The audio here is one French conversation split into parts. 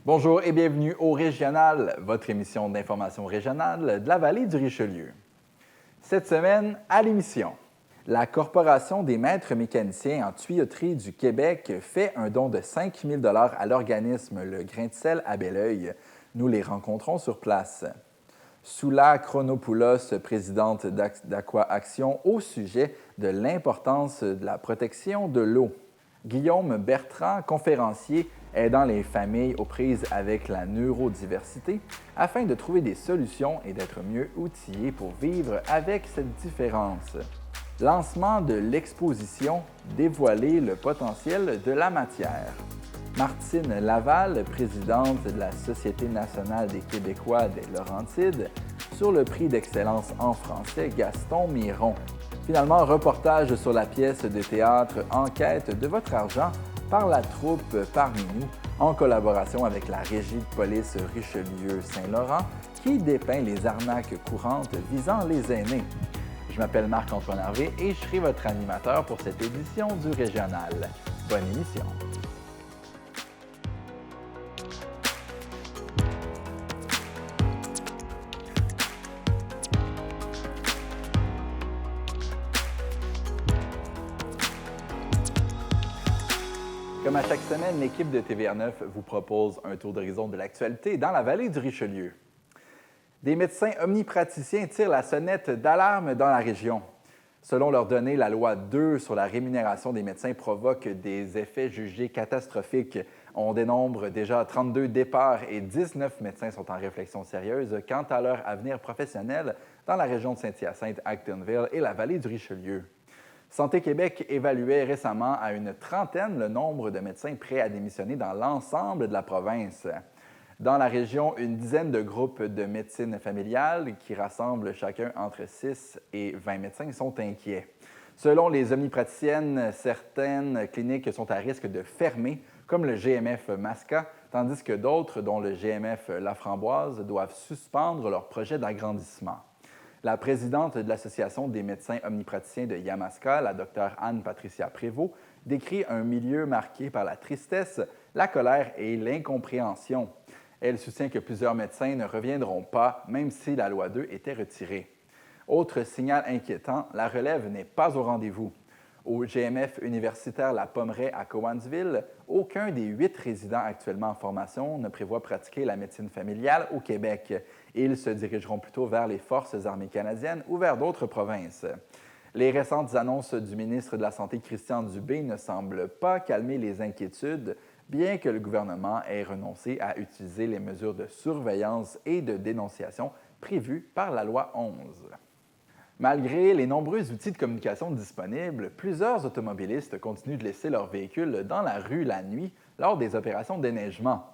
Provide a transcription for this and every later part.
Bonjour et bienvenue au Régional, votre émission d'information régionale de la vallée du Richelieu. Cette semaine, à l'émission, la Corporation des maîtres mécaniciens en tuyauterie du Québec fait un don de 5 000 $ à l'organisme Le Grain de sel à Belleuil. Nous les rencontrons sur place. Soula Chronopoulos, présidente d'Aqua Action, au sujet de l'importance de la protection de l'eau. Guillaume Bertrand, conférencier aidant les familles aux prises avec la neurodiversité afin de trouver des solutions et d'être mieux outillés pour vivre avec cette différence. Lancement de l'exposition Dévoiler le potentiel de la matière. Martine Laval, présidente de la Société nationale des Québécois des Laurentides, sur le prix d'excellence en français Gaston Miron. Finalement, reportage sur la pièce de théâtre Enquête de votre argent par la troupe Parmi nous, en collaboration avec la Régie de police Richelieu-Saint-Laurent, qui dépeint les arnaques courantes visant les aînés. Je m'appelle Marc-Antoine Harvey et je serai votre animateur pour cette édition du Régional. Bonne émission! Comme à chaque semaine, l'équipe de TVA9 vous propose un tour d'horizon de l'actualité dans la vallée du Richelieu. Des médecins omnipraticiens tirent la sonnette d'alarme dans la région. Selon leurs données, la loi 2 sur la rémunération des médecins provoque des effets jugés catastrophiques. On dénombre déjà 32 départs et 19 médecins sont en réflexion sérieuse quant à leur avenir professionnel dans la région de Saint-Hyacinthe, Actonville et la vallée du Richelieu. Santé Québec évaluait récemment à une trentaine le nombre de médecins prêts à démissionner dans l'ensemble de la province. Dans la région, une dizaine de groupes de médecine familiale qui rassemblent chacun entre 6 et 20 médecins sont inquiets. Selon les omnipraticiennes, certaines cliniques sont à risque de fermer, comme le GMF Masca, tandis que d'autres, dont le GMF La Framboise, doivent suspendre leur projet d'agrandissement. La présidente de l'Association des médecins omnipraticiens de Yamaska, la Dr Anne-Patricia Prévost, décrit un milieu marqué par la tristesse, la colère et l'incompréhension. Elle soutient que plusieurs médecins ne reviendront pas, même si la loi 2 était retirée. Autre signal inquiétant, la relève n'est pas au rendez-vous. Au GMF universitaire La Pommeraye à Cowansville, aucun des 8 résidents actuellement en formation ne prévoit pratiquer la médecine familiale au Québec. Ils se dirigeront plutôt vers les Forces armées canadiennes ou vers d'autres provinces. Les récentes annonces du ministre de la Santé, Christian Dubé, ne semblent pas calmer les inquiétudes, bien que le gouvernement ait renoncé à utiliser les mesures de surveillance et de dénonciation prévues par la loi 11. Malgré les nombreux outils de communication disponibles, plusieurs automobilistes continuent de laisser leurs véhicules dans la rue la nuit lors des opérations de déneigement.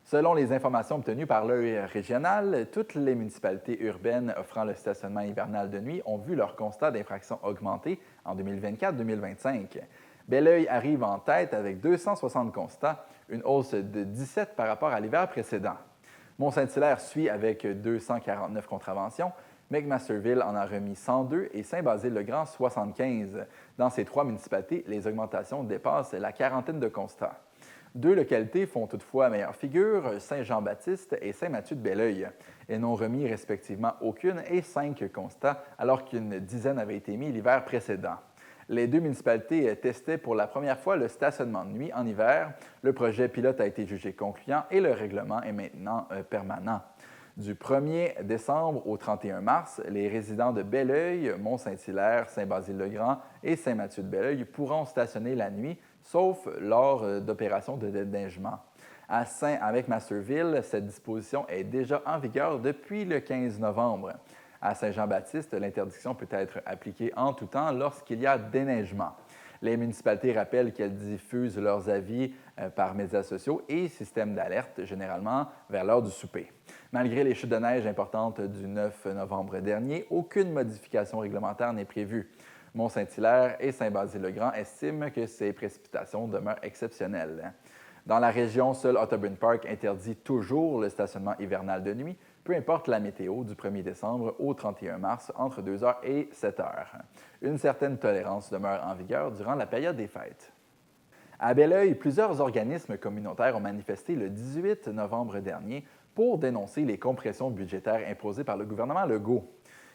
Selon les informations obtenues par l'Œil régional, toutes les municipalités urbaines offrant le stationnement hivernal de nuit ont vu leur constat d'infraction augmenter en 2024-2025. Belleuil arrive en tête avec 260 constats, une hausse de 17 par rapport à l'hiver précédent. Mont-Saint-Hilaire suit avec 249 contraventions, McMasterville en a remis 102 et Saint-Basile-le-Grand 75. Dans ces 3 municipalités, les augmentations dépassent la quarantaine de constats. 2 localités font toutefois meilleure figure, Saint-Jean-Baptiste et Saint-Mathieu-de-Belleuil. Elles n'ont remis respectivement aucune et 5 constats, alors qu'une dizaine avaient été mis l'hiver précédent. Les 2 municipalités testaient pour la première fois le stationnement de nuit en hiver. Le projet pilote a été jugé concluant et le règlement est maintenant permanent. Du 1er décembre au 31 mars, les résidents de Belleuil, Mont-Saint-Hilaire, Saint-Basile-le-Grand et Saint-Mathieu-de-Belleuil pourront stationner la nuit, sauf lors d'opérations de déneigement. À Saint-Avec-Masterville, cette disposition est déjà en vigueur depuis le 15 novembre. À Saint-Jean-Baptiste, l'interdiction peut être appliquée en tout temps lorsqu'il y a déneigement. Les municipalités rappellent qu'elles diffusent leurs avis par médias sociaux et systèmes d'alerte, généralement vers l'heure du souper. Malgré les chutes de neige importantes du 9 novembre dernier, aucune modification réglementaire n'est prévue. Mont-Saint-Hilaire et Saint-Basile-le-Grand estiment que ces précipitations demeurent exceptionnelles. Dans la région, seul Otterburn Park interdit toujours le stationnement hivernal de nuit, peu importe la météo, du 1er décembre au 31 mars, entre 2h et 7h. Une certaine tolérance demeure en vigueur durant la période des fêtes. À Belleuil, plusieurs organismes communautaires ont manifesté le 18 novembre dernier pour dénoncer les compressions budgétaires imposées par le gouvernement Legault.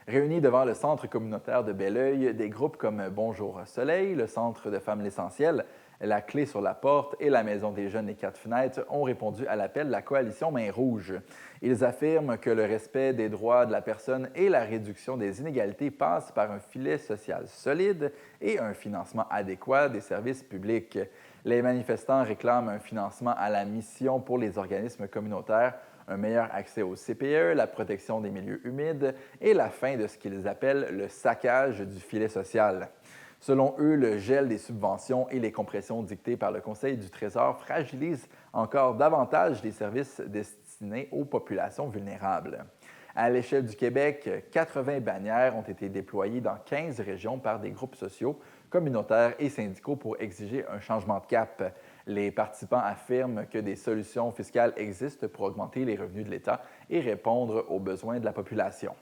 Réunis devant le centre communautaire de Belleuil, des groupes comme Bonjour Soleil, le Centre de femmes l'essentiel, la Clé sur la porte et la Maison des jeunes et quatre fenêtres ont répondu à l'appel de la coalition Main Rouge. Ils affirment que le respect des droits de la personne et la réduction des inégalités passent par un filet social solide et un financement adéquat des services publics. Les manifestants réclament un financement à la mission pour les organismes communautaires, un meilleur accès au CPE, la protection des milieux humides et la fin de ce qu'ils appellent le saccage du filet social. Selon eux, le gel des subventions et les compressions dictées par le Conseil du Trésor fragilisent encore davantage les services destinés aux populations vulnérables. À l'échelle du Québec, 80 bannières ont été déployées dans 15 régions par des groupes sociaux, communautaires et syndicaux pour exiger un changement de cap. Les participants affirment que des solutions fiscales existent pour augmenter les revenus de l'État et répondre aux besoins de la population.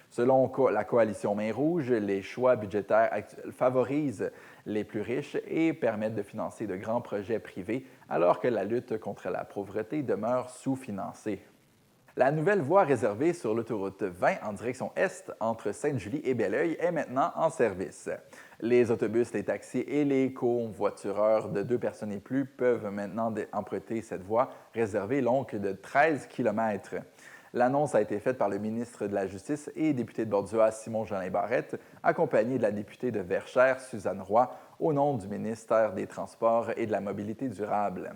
Selon la coalition Main Rouge, les choix budgétaires actuels favorisent les plus riches et permettent de financer de grands projets privés, alors que la lutte contre la pauvreté demeure sous-financée. La nouvelle voie réservée sur l'autoroute 20 en direction est entre Sainte-Julie et Belleuil est maintenant en service. Les autobus, les taxis et les covoitureurs de 2 personnes et plus peuvent maintenant emprunter cette voie réservée longue de 13 km. L'annonce a été faite par le ministre de la Justice et député de Bordua, Simon-Jolin Barrette, accompagné de la députée de Verchères, Suzanne Roy, au nom du ministère des Transports et de la Mobilité durable.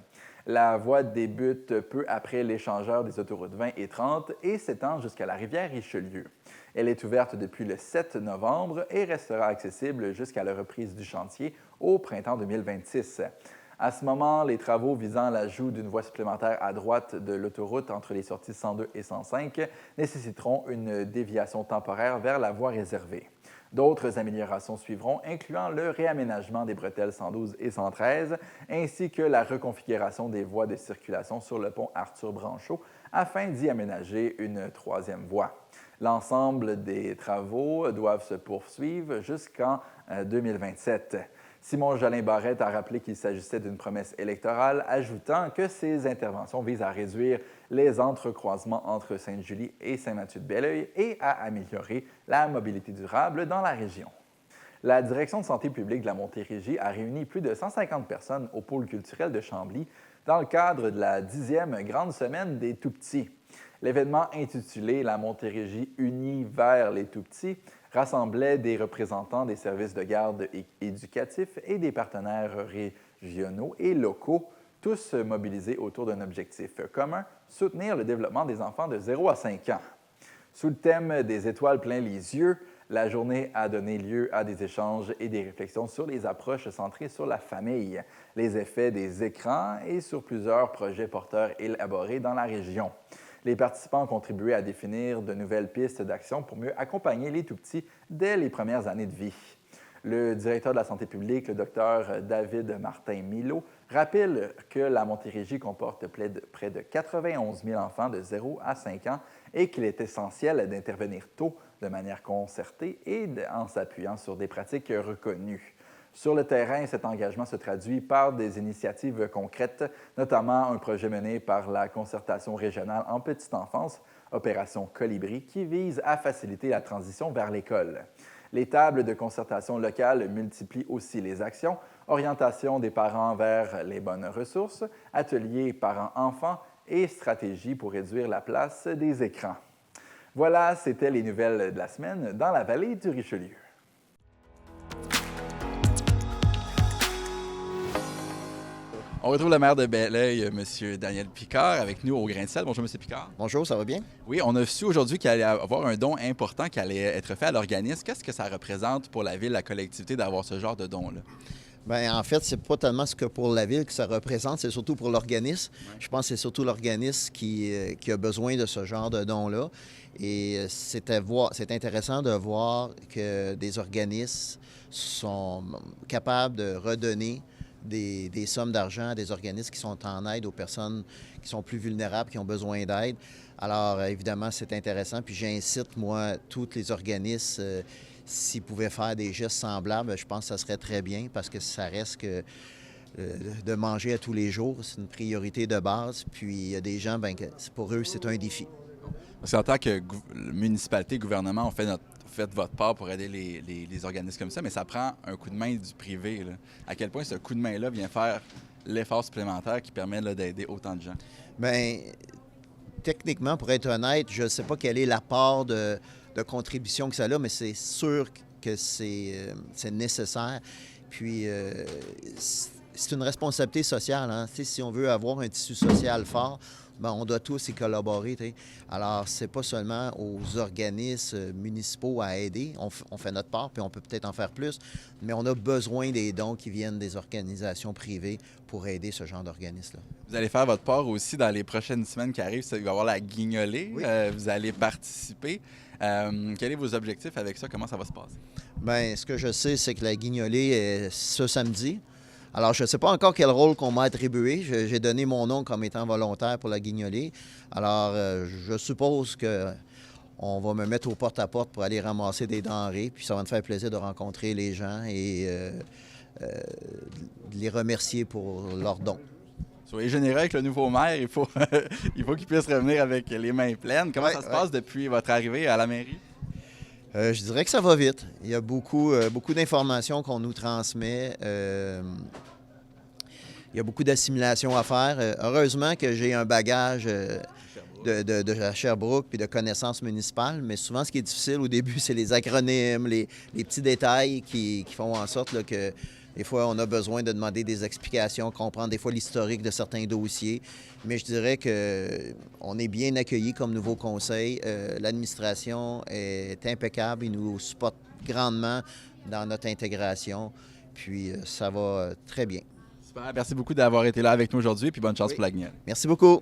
La voie débute peu après l'échangeur des autoroutes 20 et 30 et s'étend jusqu'à la rivière Richelieu. Elle est ouverte depuis le 7 novembre et restera accessible jusqu'à la reprise du chantier au printemps 2026. À ce moment, les travaux visant l'ajout d'une voie supplémentaire à droite de l'autoroute entre les sorties 102 et 105 nécessiteront une déviation temporaire vers la voie réservée. D'autres améliorations suivront, incluant le réaménagement des bretelles 112 et 113, ainsi que la reconfiguration des voies de circulation sur le pont Arthur-Branchot afin d'y aménager une 3e voie. L'ensemble des travaux doivent se poursuivre jusqu'en 2027. Simon-Jolin Barrette a rappelé qu'il s'agissait d'une promesse électorale, ajoutant que ces interventions visent à réduire les entrecroisements entre Sainte-Julie et Saint-Mathieu-de-Belleuil et à améliorer la mobilité durable dans la région. La Direction de santé publique de la Montérégie a réuni plus de 150 personnes au pôle culturel de Chambly dans le cadre de la 10e Grande Semaine des Tout-Petits. L'événement intitulé « La Montérégie unie vers les Tout-Petits » rassemblait des représentants des services de garde éducatifs et des partenaires régionaux et locaux, tous mobilisés autour d'un objectif commun, soutenir le développement des enfants de 0 à 5 ans. Sous le thème des étoiles plein les yeux, la journée a donné lieu à des échanges et des réflexions sur les approches centrées sur la famille, les effets des écrans et sur plusieurs projets porteurs élaborés dans la région. Les participants ont contribué à définir de nouvelles pistes d'action pour mieux accompagner les tout-petits dès les premières années de vie. Le directeur de la santé publique, le Dr David Martin-Milot, rappelle que la Montérégie comporte près de 91 000 enfants de 0 à 5 ans et qu'il est essentiel d'intervenir tôt, de manière concertée et en s'appuyant sur des pratiques reconnues. Sur le terrain, cet engagement se traduit par des initiatives concrètes, notamment un projet mené par la concertation régionale en petite enfance, Opération Colibri, qui vise à faciliter la transition vers l'école. Les tables de concertation locale multiplient aussi les actions, orientation des parents vers les bonnes ressources, ateliers parents-enfants et stratégies pour réduire la place des écrans. Voilà, c'était les nouvelles de la semaine dans la vallée du Richelieu. On retrouve le maire de Belleuil, M. Daniel Picard, avec nous au Grain de sel. Bonjour, M. Picard. Bonjour, ça va bien? Oui, on a su aujourd'hui qu'il allait y avoir un don important qui allait être fait à l'organisme. Qu'est-ce que ça représente pour la ville, la collectivité, d'avoir ce genre de don-là? Bien, en fait, c'est pas tellement ce que pour la ville que ça représente, c'est surtout pour l'organisme. Ouais. Je pense que c'est surtout l'organisme qui a besoin de ce genre de don-là. Et c'est intéressant de voir que des organismes sont capables de redonner des sommes d'argent à des organismes qui sont en aide aux personnes qui sont plus vulnérables, qui ont besoin d'aide. Alors, évidemment, c'est intéressant. Puis j'incite, moi, tous les organismes, s'ils pouvaient faire des gestes semblables, je pense que ça serait très bien parce que ça reste que de manger à tous les jours. C'est une priorité de base. Puis il y a des gens, bien, pour eux, c'est un défi. Parce qu'en tant que municipalité, gouvernement, on fait votre part pour aider les organismes comme ça, mais ça prend un coup de main du privé, là. À quel point ce coup de main-là vient faire l'effort supplémentaire qui permet d'aider autant de gens? Bien, techniquement, pour être honnête, je ne sais pas quelle est la part de contribution que ça a, mais c'est sûr que c'est nécessaire. Puis, c'est une responsabilité sociale. Hein? Si on veut avoir un tissu social fort, bien, on doit tous y collaborer. T'sais. Alors, c'est pas seulement aux organismes municipaux à aider. On fait notre part, puis on peut peut-être en faire plus, mais on a besoin des dons qui viennent des organisations privées pour aider ce genre d'organisme-là. Vous allez faire votre part aussi dans les prochaines semaines qui arrivent. Il va y avoir la guignolée. Oui. Vous allez participer. Quels sont vos objectifs avec ça? Comment ça va se passer? Bien, ce que je sais, c'est que la guignolée est ce samedi. Alors, je ne sais pas encore quel rôle qu'on m'a attribué. J'ai donné mon nom comme étant volontaire pour la guignolée. Alors, je suppose qu'on va me mettre au porte-à-porte pour aller ramasser des denrées. Puis ça va me faire plaisir de rencontrer les gens et de les remercier pour leurs dons. Soyez généreux avec le nouveau maire. Il faut qu'il puisse revenir avec les mains pleines. Comment ça se passe depuis votre arrivée à la mairie? Je dirais que ça va vite. Il y a beaucoup d'informations qu'on nous transmet. Il y a beaucoup d'assimilation à faire. Heureusement que j'ai un bagage de Sherbrooke puis de connaissances municipales, mais souvent, ce qui est difficile au début, c'est les acronymes, les petits détails qui font en sorte là, que des fois, on a besoin de demander des explications, comprendre des fois l'historique de certains dossiers. Mais je dirais qu'on est bien accueillis comme nouveau conseil. L'administration est impeccable. Ils nous supportent grandement dans notre intégration. Puis, ça va très bien. Super. Merci beaucoup d'avoir été là avec nous aujourd'hui. Puis bonne chance pour la guignole. Merci beaucoup.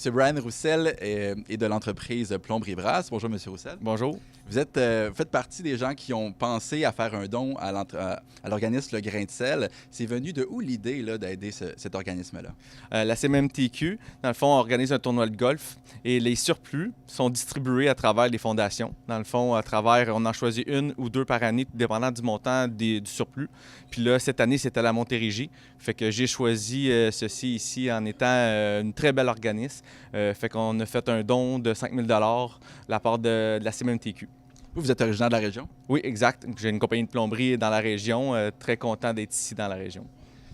M. Brian Roussel est de l'entreprise Plomberie Brasse. Bonjour, M. Roussel. Bonjour. Vous faites partie des gens qui ont pensé à faire un don à l'organisme Le Grain de Sel. C'est venu de où l'idée d'aider cet organisme-là? La CMMTQ, dans le fond, organise un tournoi de golf et les surplus sont distribués à travers les fondations. Dans le fond, on en choisit une ou deux par année, dépendant du montant du surplus. Puis là, cette année, c'était la Montérégie. Fait que j'ai choisi ceci ici en étant une très belle organisme. Fait qu'on a fait un don de 5 000 $ la part de la CMMTQ. Vous êtes originaire de la région? Oui, exact. J'ai une compagnie de plomberie dans la région. Très content d'être ici dans la région.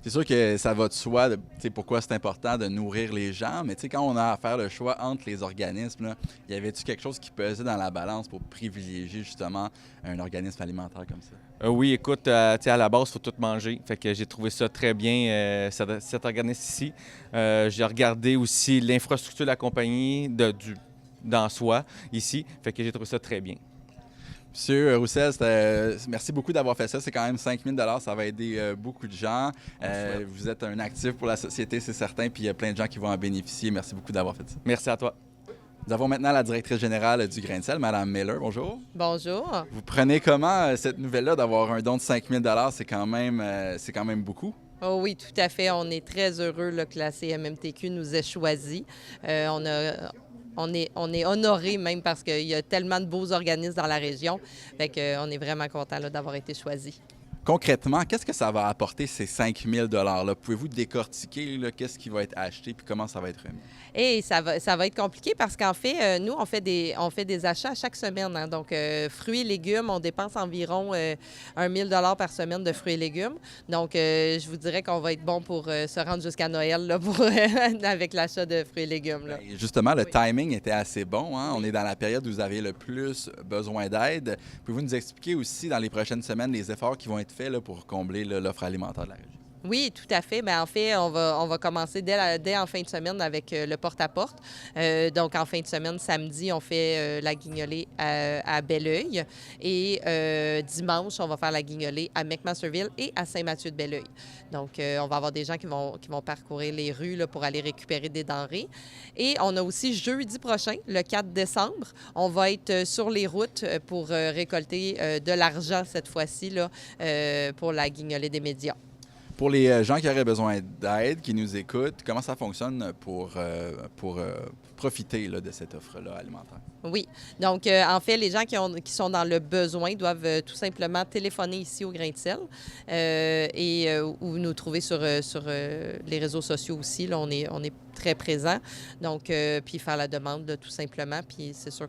C'est sûr que ça va de soi, pourquoi c'est important de nourrir les gens, mais quand on a à faire le choix entre les organismes, là, y avait-tu quelque chose qui pesait dans la balance pour privilégier justement un organisme alimentaire comme ça? Oui, écoute, à la base, il faut tout manger. Fait que j'ai trouvé ça très bien, cet organisme ici. J'ai regardé aussi l'infrastructure de la compagnie dans soi, ici. Fait que j'ai trouvé ça très bien. Monsieur Roussel, merci beaucoup d'avoir fait ça. C'est quand même 5 000 $. Ça va aider beaucoup de gens. Vous êtes un actif pour la société, c'est certain, puis il y a plein de gens qui vont en bénéficier. Merci beaucoup d'avoir fait ça. Merci à toi. Nous avons maintenant la directrice générale du Grain de Sel, Mme Miller. Bonjour. Bonjour. Vous prenez comment cette nouvelle-là d'avoir un don de 5 000 $? C'est quand même beaucoup. Oh oui, tout à fait. On est très heureux là, que la CMMTQ nous ait choisis. On est honorés même parce qu'il y a tellement de beaux organismes dans la région. Fait qu'on est vraiment content d'avoir été choisis. Concrètement, qu'est-ce que ça va apporter, ces 5 000 $-là? Pouvez-vous décortiquer qu'est-ce qui va être acheté puis comment ça va être remis? Et ça va être compliqué parce qu'en fait, nous, on fait des achats chaque semaine. Hein. Donc, fruits et légumes, on dépense environ 1 000 $ par semaine de fruits et légumes. Donc, je vous dirais qu'on va être bon pour se rendre jusqu'à Noël là, avec l'achat de fruits et légumes. Là. Bien, justement, le timing était assez bon. Hein? On est dans la période où vous avez le plus besoin d'aide. Pouvez-vous nous expliquer aussi dans les prochaines semaines les efforts qui vont être faits là, pour combler l'offre alimentaire de la région? Oui, tout à fait. Bien, en fait, on va commencer dès en fin de semaine avec le porte-à-porte. Donc, en fin de semaine, samedi, on fait la guignolée à Belleuil. Et dimanche, on va faire la guignolée à McMasterville et à Saint-Mathieu-de-Belleuil. Donc, on va avoir des gens qui vont parcourir les rues là, pour aller récupérer des denrées. Et on a aussi jeudi prochain, le 4 décembre, on va être sur les routes pour récolter de l'argent cette fois-ci là, pour la guignolée des médias. Pour les gens qui auraient besoin d'aide, qui nous écoutent, comment ça fonctionne pour profiter là, de cette offre-là alimentaire? Oui. Donc, en fait, les gens qui sont dans le besoin doivent tout simplement téléphoner ici au Grain de sel ou nous trouver sur les réseaux sociaux aussi. Là, on est très présents. Donc, puis faire la demande, là, tout simplement. Puis c'est sûr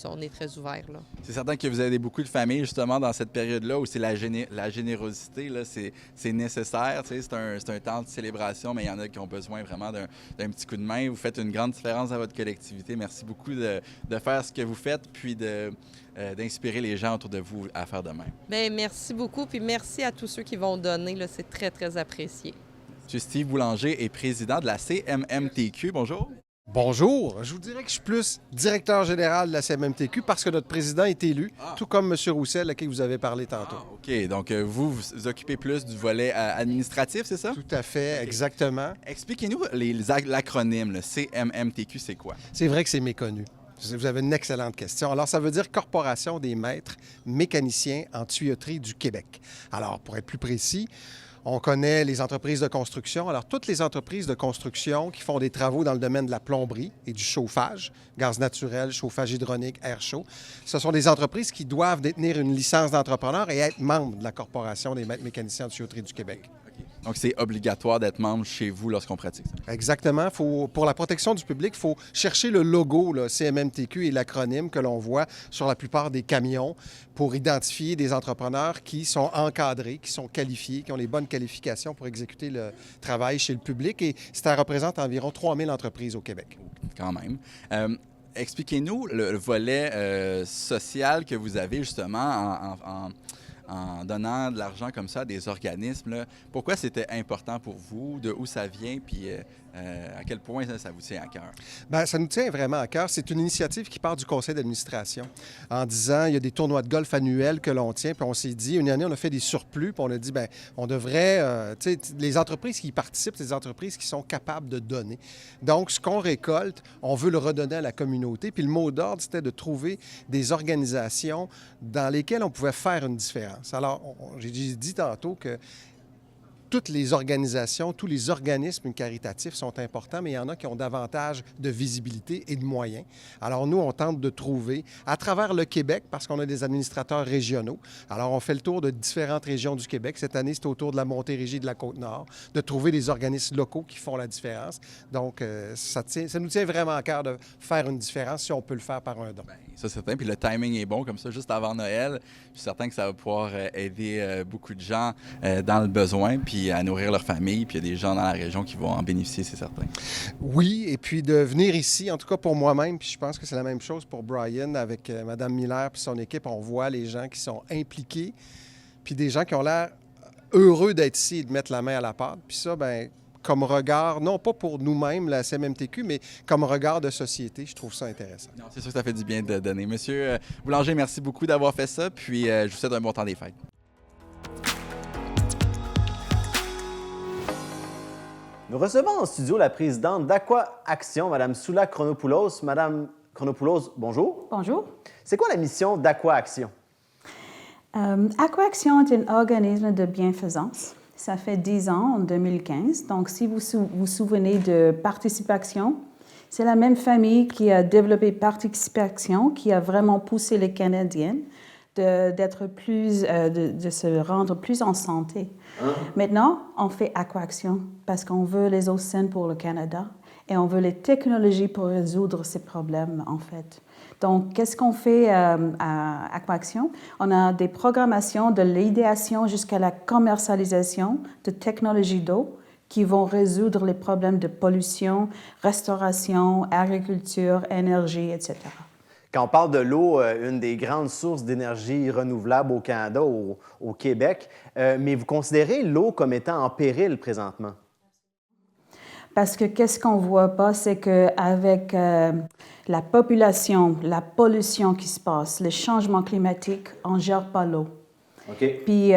on est très ouvert là. C'est certain que vous avez beaucoup de familles, justement, dans cette période-là où c'est la générosité, là, c'est nécessaire. C'est un temps de célébration, mais il y en a qui ont besoin vraiment d'un petit coup de main. Vous faites une grande différence dans votre collectivité. Merci beaucoup de faire ce que vous faites, puis d'inspirer les gens autour de vous à faire de même. Bien, merci beaucoup, puis merci à tous ceux qui vont donner. Là, c'est très, très apprécié. Monsieur Steve Boulanger est président de la CMMTQ. Bonjour. Bonjour. Je vous dirais que je suis plus directeur général de la CMMTQ parce que notre président est élu, tout comme M. Roussel, à qui vous avez parlé tantôt. OK. Donc, vous occupez plus du volet administratif, c'est ça? Tout à fait, okay. Exactement. Expliquez-nous l'acronyme, le CMMTQ, c'est quoi? C'est vrai que c'est méconnu. Vous avez une excellente question. Alors, ça veut dire Corporation des maîtres mécaniciens en tuyauterie du Québec. Alors, pour être plus précis, on connaît les entreprises de construction. Alors, toutes les entreprises de construction qui font des travaux dans le domaine de la plomberie et du chauffage, gaz naturel, chauffage hydronique, air chaud, ce sont des entreprises qui doivent détenir une licence d'entrepreneur et être membres de la Corporation des maîtres mécaniciens en tuyauterie du Québec. Okay. Donc, c'est obligatoire d'être membre chez vous lorsqu'on pratique ça? Exactement. Pour la protection du public, il faut chercher le logo, là, CMMTQ, et l'acronyme que l'on voit sur la plupart des camions pour identifier des entrepreneurs qui sont encadrés, qui sont qualifiés, qui ont les bonnes qualifications pour exécuter le travail chez le public. Et ça représente environ 3000 entreprises au Québec. Quand même. Expliquez-nous le volet social que vous avez justement en donnant de l'argent comme ça à des organismes. Là. Pourquoi c'était important pour vous? De où ça vient? Puis à quel point ça vous tient à cœur? Bien, ça nous tient vraiment à cœur. C'est une initiative qui part du conseil d'administration en disant il y a des tournois de golf annuels que l'on tient. Puis on s'est dit, une année, on a fait des surplus. Puis on a dit, bien, on devrait... tu sais, les entreprises qui y participent, c'est des entreprises qui sont capables de donner. Donc, ce qu'on récolte, on veut le redonner à la communauté. Puis le mot d'ordre, c'était de trouver des organisations dans lesquelles on pouvait faire une différence. Alors, j'ai dit tantôt que toutes les organisations, tous les organismes caritatifs sont importants, mais il y en a qui ont davantage de visibilité et de moyens. Alors nous, on tente de trouver, à travers le Québec, parce qu'on a des administrateurs régionaux, alors on fait le tour de différentes régions du Québec. Cette année, c'est au tour de la Montérégie et de la Côte-Nord, de trouver des organismes locaux qui font la différence. Donc, ça nous tient vraiment à cœur de faire une différence si on peut le faire par un don. Bien, ça, c'est certain. Puis le timing est bon, comme ça, juste avant Noël. Je suis certain que ça va pouvoir aider beaucoup de gens dans le besoin, puis à nourrir leur famille, puis il y a des gens dans la région qui vont en bénéficier, c'est certain. Oui, et puis de venir ici, en tout cas pour moi-même, puis je pense que c'est la même chose pour Brian avec Mme Miller puis son équipe, on voit les gens qui sont impliqués, puis des gens qui ont l'air heureux d'être ici et de mettre la main à la pâte. Puis ça, bien, comme regard, non pas pour nous-mêmes, la CMMTQ, mais comme regard de société, je trouve ça intéressant. Non, c'est sûr que ça fait du bien de donner. Monsieur Boulanger, merci beaucoup d'avoir fait ça, puis je vous souhaite un bon temps des fêtes. Nous recevons en studio la présidente d'Aqua Action, Mme Soula Chronopoulos. Mme Chronopoulos, bonjour. Bonjour. C'est quoi la mission d'Aqua Action? Aqua Action est un organisme de bienfaisance. Ça fait 10 ans, en 2015. Donc, si vous vous souvenez de Participation, c'est la même famille qui a développé Participation, qui a vraiment poussé les Canadiens de se rendre plus en santé. Maintenant, on fait Aqua Action parce qu'on veut les eaux saines pour le Canada et on veut les technologies pour résoudre ces problèmes, en fait. Donc, qu'est-ce qu'on fait à Aqua Action? On a des programmations de l'idéation jusqu'à la commercialisation de technologies d'eau qui vont résoudre les problèmes de pollution, restauration, agriculture, énergie, etc. Quand on parle de l'eau, une des grandes sources d'énergie renouvelable au Canada, au Québec, mais vous considérez l'eau comme étant en péril présentement? Parce que qu'est-ce qu'on ne voit pas, c'est qu'avec la population, la pollution qui se passe, les changements climatiques, on ne gère pas l'eau. Okay. Puis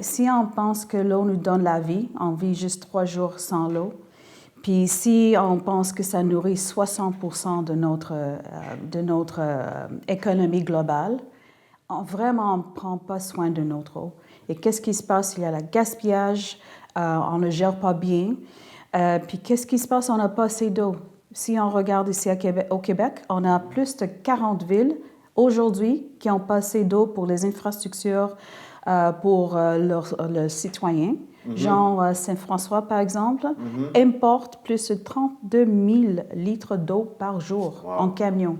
si on pense que l'eau nous donne la vie, on vit juste 3 jours sans l'eau. Puis si on pense que ça nourrit 60% de notre économie globale, on ne prend pas soin de notre eau. Et qu'est-ce qui se passe? Il y a le gaspillage, on ne gère pas bien. Puis qu'est-ce qui se passe? On n'a pas assez d'eau. Si on regarde ici au Québec, on a plus de 40 villes aujourd'hui qui ont pas assez d'eau pour les infrastructures, pour leurs citoyens. Genre Saint-François, par exemple, importe plus de 32 000 litres d'eau par jour en camion.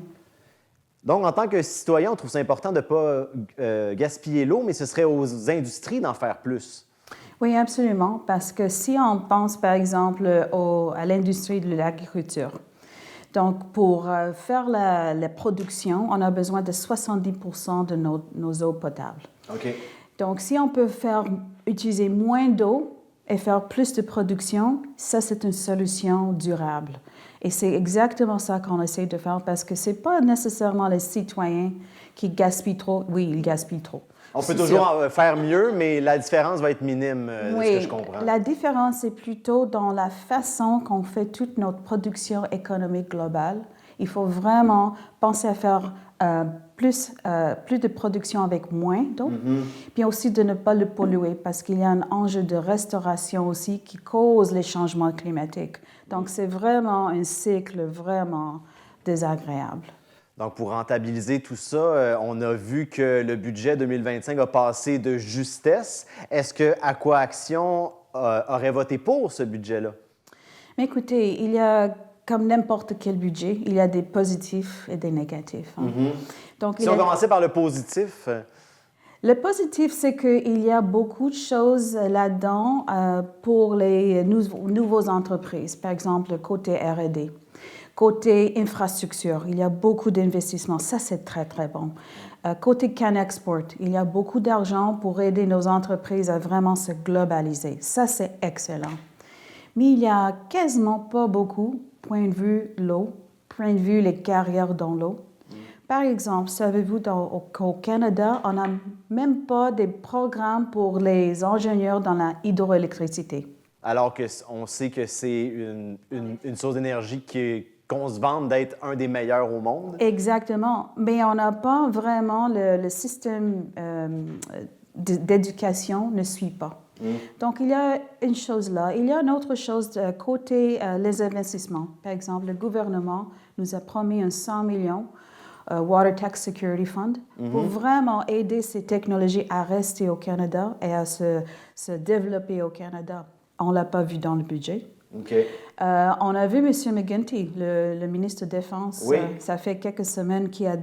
Donc, en tant que citoyen, on trouve ça important de ne pas gaspiller l'eau, mais ce serait aux industries d'en faire plus. Oui, absolument, parce que si on pense, par exemple, à l'industrie de l'agriculture, donc pour faire la production, on a besoin de 70 de nos eaux potables. OK. Donc, si on peut utiliser moins d'eau et faire plus de production, ça, c'est une solution durable. Et c'est exactement ça qu'on essaie de faire parce que ce n'est pas nécessairement les citoyens qui gaspillent trop. Oui, ils gaspillent trop. On peut toujours faire mieux, mais la différence va être minime, de ce que je comprends. La différence est plutôt dans la façon qu'on fait toute notre production économique globale. Il faut vraiment penser à faire plus de production avec moins d'eau, puis aussi de ne pas le polluer parce qu'il y a un enjeu de restauration aussi qui cause les changements climatiques. Donc, c'est vraiment un cycle vraiment désagréable. Donc, pour rentabiliser tout ça, on a vu que le budget 2025 a passé de justesse. Est-ce que Aquaction aurait voté pour ce budget-là? Mais écoutez, il y a, comme n'importe quel budget, il y a des positifs et des négatifs. Hein. Donc, si on commençait par le positif... Le positif, c'est qu'il y a beaucoup de choses là-dedans pour les nouveaux entreprises. Par exemple, le côté R&D. Côté infrastructure, il y a beaucoup d'investissements. Ça, c'est très, très bon. Côté CanExport, il y a beaucoup d'argent pour aider nos entreprises à vraiment se globaliser. Ça, c'est excellent. Mais il n'y a quasiment pas beaucoup, point de vue l'eau, point de vue les carrières dans l'eau. Par exemple, savez-vous qu'au Canada, on n'a même pas des programmes pour les ingénieurs dans la hydroélectricité. Alors qu'on sait que c'est une source d'énergie qu'on se vante d'être un des meilleurs au monde. Exactement. Mais on n'a pas vraiment le système d'éducation ne suit pas. Donc, il y a une chose là. Il y a une autre chose côté les investissements. Par exemple, le gouvernement nous a promis un 100 millions Water Tax Security Fund pour vraiment aider ces technologies à rester au Canada et à se développer au Canada. On ne l'a pas vu dans le budget. Okay. On a vu M. McGuinty, le ministre de la Défense, oui. Ça fait quelques semaines, qui a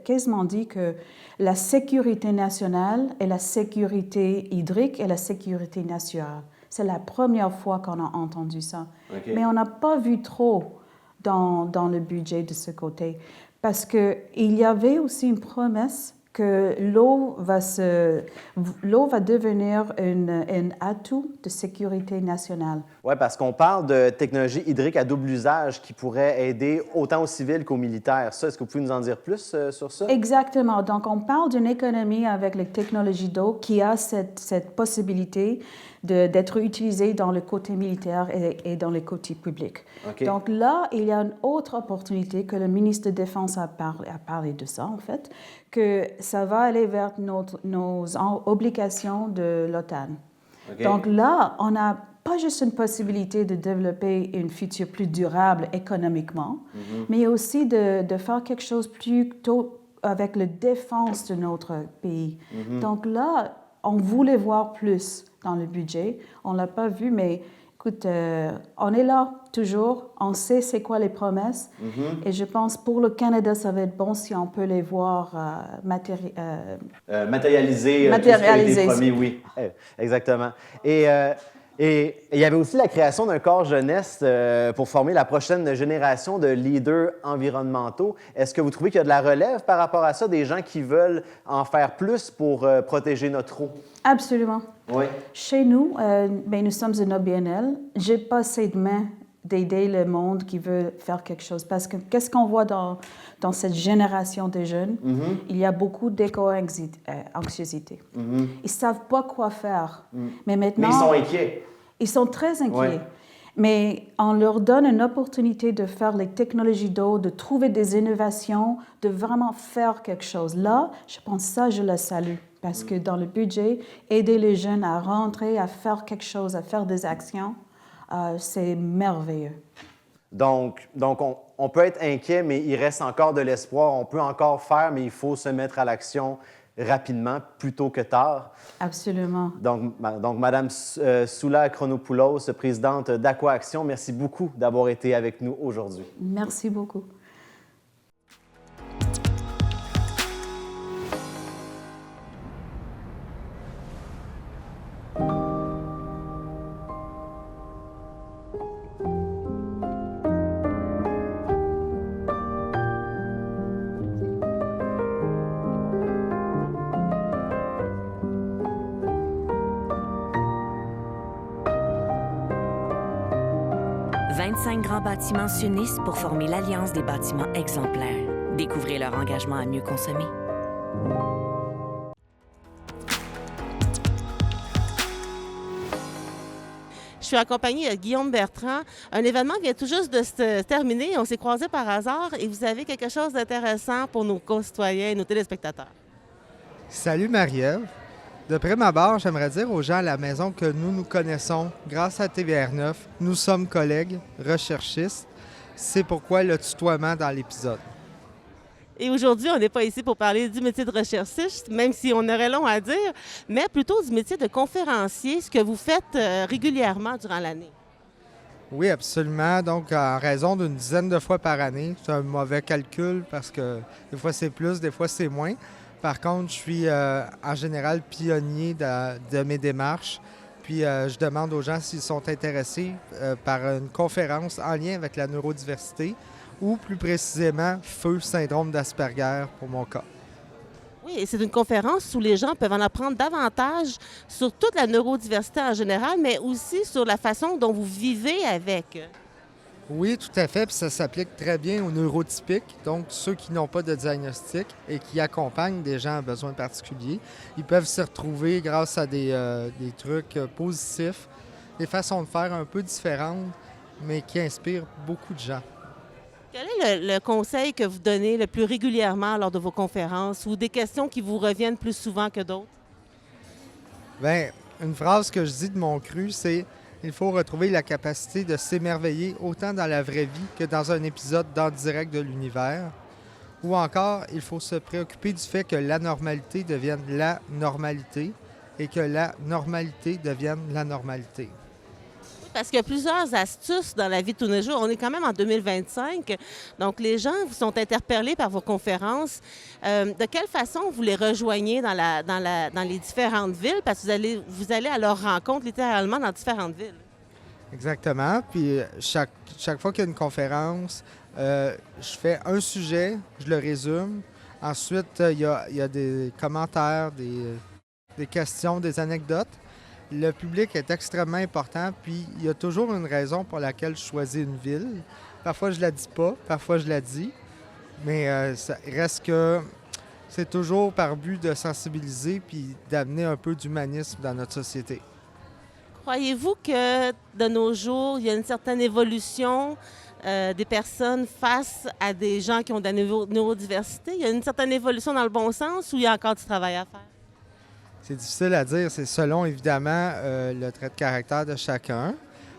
quasiment dit que la sécurité nationale et la sécurité hydrique et la sécurité nationale. C'est la première fois qu'on a entendu ça. Okay. Mais on n'a pas vu trop dans le budget de ce côté. Parce qu'il y avait aussi une promesse que l'eau va devenir un atout de sécurité nationale. Oui, parce qu'on parle de technologie hydrique à double usage qui pourrait aider autant aux civils qu'aux militaires. Ça, est-ce que vous pouvez nous en dire plus sur ça? Exactement. Donc, on parle d'une économie avec les technologies d'eau qui a cette possibilité d'être utilisée dans le côté militaire et dans le côté public. Okay. Donc là, il y a une autre opportunité que le ministre de la Défense a parlé de ça, en fait, que ça va aller vers nos obligations de l'OTAN. Okay. Donc là, on n'a pas juste une possibilité de développer une future plus durable économiquement, mais aussi de faire quelque chose plutôt avec la défense de notre pays. Donc là, on voulait voir plus dans le budget. On ne l'a pas vu, mais écoute, on est là toujours. On sait c'est quoi les promesses. Et je pense pour le Canada, ça va être bon si on peut les voir matérialiser. Tout ce qui a été promis, oui. Exactement. Et il y avait aussi la création d'un corps jeunesse pour former la prochaine génération de leaders environnementaux. Est-ce que vous trouvez qu'il y a de la relève par rapport à ça, des gens qui veulent en faire plus pour protéger notre eau? Absolument. Oui. Chez nous, nous sommes une OBNL. Je n'ai pas assez de mains d'aider le monde qui veut faire quelque chose. Parce que qu'est-ce qu'on voit dans cette génération de jeunes? Il y a beaucoup d'éco-anxiété. Ils ne savent pas quoi faire. Mais maintenant... Mais ils sont inquiets. Ils sont très inquiets. Ouais. Mais on leur donne une opportunité de faire les technologies d'eau, de trouver des innovations, de vraiment faire quelque chose. Là, je pense ça, je le salue Parce que dans le budget, aider les jeunes à rentrer, à faire quelque chose, à faire des actions, c'est merveilleux. Donc on peut être inquiet, mais il reste encore de l'espoir. On peut encore faire, mais il faut se mettre à l'action rapidement, plutôt que tard. Absolument. Donc Mme Soula Chronopoulos, présidente d'AquaAction, merci beaucoup d'avoir été avec nous aujourd'hui. Merci beaucoup. Grands bâtiments s'unissent pour former l'Alliance des bâtiments exemplaires. Découvrez leur engagement à mieux consommer. Je suis accompagnée de Guillaume Bertrand. Un événement vient tout juste de se terminer. On s'est croisés par hasard et vous avez quelque chose d'intéressant pour nos concitoyens et nos téléspectateurs. Salut Marie-Ève. De prime abord, j'aimerais dire aux gens à la maison que nous connaissons grâce à TVR9. Nous sommes collègues, recherchistes. C'est pourquoi le tutoiement dans l'épisode. Et aujourd'hui, on n'est pas ici pour parler du métier de recherchiste, même si on aurait long à dire, mais plutôt du métier de conférencier, ce que vous faites régulièrement durant l'année. Oui, absolument. Donc, en raison d'une dizaine de fois par année. C'est un mauvais calcul parce que des fois c'est plus, des fois c'est moins. Par contre, je suis en général pionnier de mes démarches. Puis, je demande aux gens s'ils sont intéressés par une conférence en lien avec la neurodiversité ou plus précisément, FEU, syndrome d'Asperger pour mon cas. Oui, et c'est une conférence où les gens peuvent en apprendre davantage sur toute la neurodiversité en général, mais aussi sur la façon dont vous vivez avec. Oui, tout à fait. Puis ça s'applique très bien aux neurotypiques, donc ceux qui n'ont pas de diagnostic et qui accompagnent des gens à besoins particuliers. Ils peuvent s'y retrouver grâce à des trucs positifs, des façons de faire un peu différentes, mais qui inspirent beaucoup de gens. Quel est le conseil que vous donnez le plus régulièrement lors de vos conférences ou des questions qui vous reviennent plus souvent que d'autres? Bien, une phrase que je dis de mon cru, c'est « Il faut retrouver la capacité de s'émerveiller autant dans la vraie vie que dans un épisode d'En direct de l'univers. » Ou encore, il faut se préoccuper du fait que l'anormalité devienne la normalité et que la normalité devienne la normalité. Parce qu'il y a plusieurs astuces dans la vie de tous les jours. On est quand même en 2025, donc les gens vous sont interpellés par vos conférences. De quelle façon vous les rejoignez dans les différentes villes? Parce que vous allez à leur rencontre littéralement dans différentes villes. Exactement. Puis chaque fois qu'il y a une conférence, je fais un sujet, je le résume. Ensuite, il y a des commentaires, des questions, des anecdotes. Le public est extrêmement important, puis il y a toujours une raison pour laquelle je choisis une ville. Parfois, je la dis pas, parfois, je la dis, mais ça reste que c'est toujours par but de sensibiliser puis d'amener un peu d'humanisme dans notre société. Croyez-vous que de nos jours, il y a une certaine évolution des personnes face à des gens qui ont de la neurodiversité? Il y a une certaine évolution dans le bon sens ou il y a encore du travail à faire? C'est difficile à dire. C'est selon, évidemment, le trait de caractère de chacun.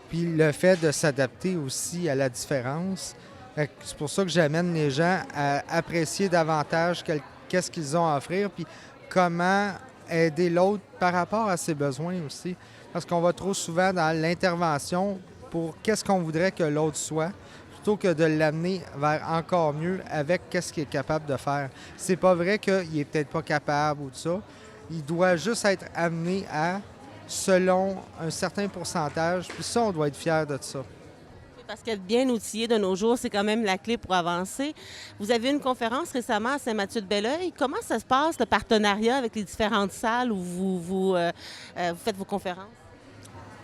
Puis le fait de s'adapter aussi à la différence. C'est pour ça que j'amène les gens à apprécier davantage qu'est-ce qu'ils ont à offrir, puis comment aider l'autre par rapport à ses besoins aussi. Parce qu'on va trop souvent dans l'intervention pour qu'est-ce qu'on voudrait que l'autre soit, plutôt que de l'amener vers encore mieux avec qu'est-ce qu'il est capable de faire. C'est pas vrai qu'il n'est peut-être pas capable ou tout ça. Il doit juste être amené à, selon un certain pourcentage, puis ça, on doit être fiers de ça. Parce qu'être bien outillé de nos jours, c'est quand même la clé pour avancer. Vous avez eu une conférence récemment à Saint-Mathieu-de-Belleuil. Comment ça se passe, le partenariat avec les différentes salles où vous faites vos conférences?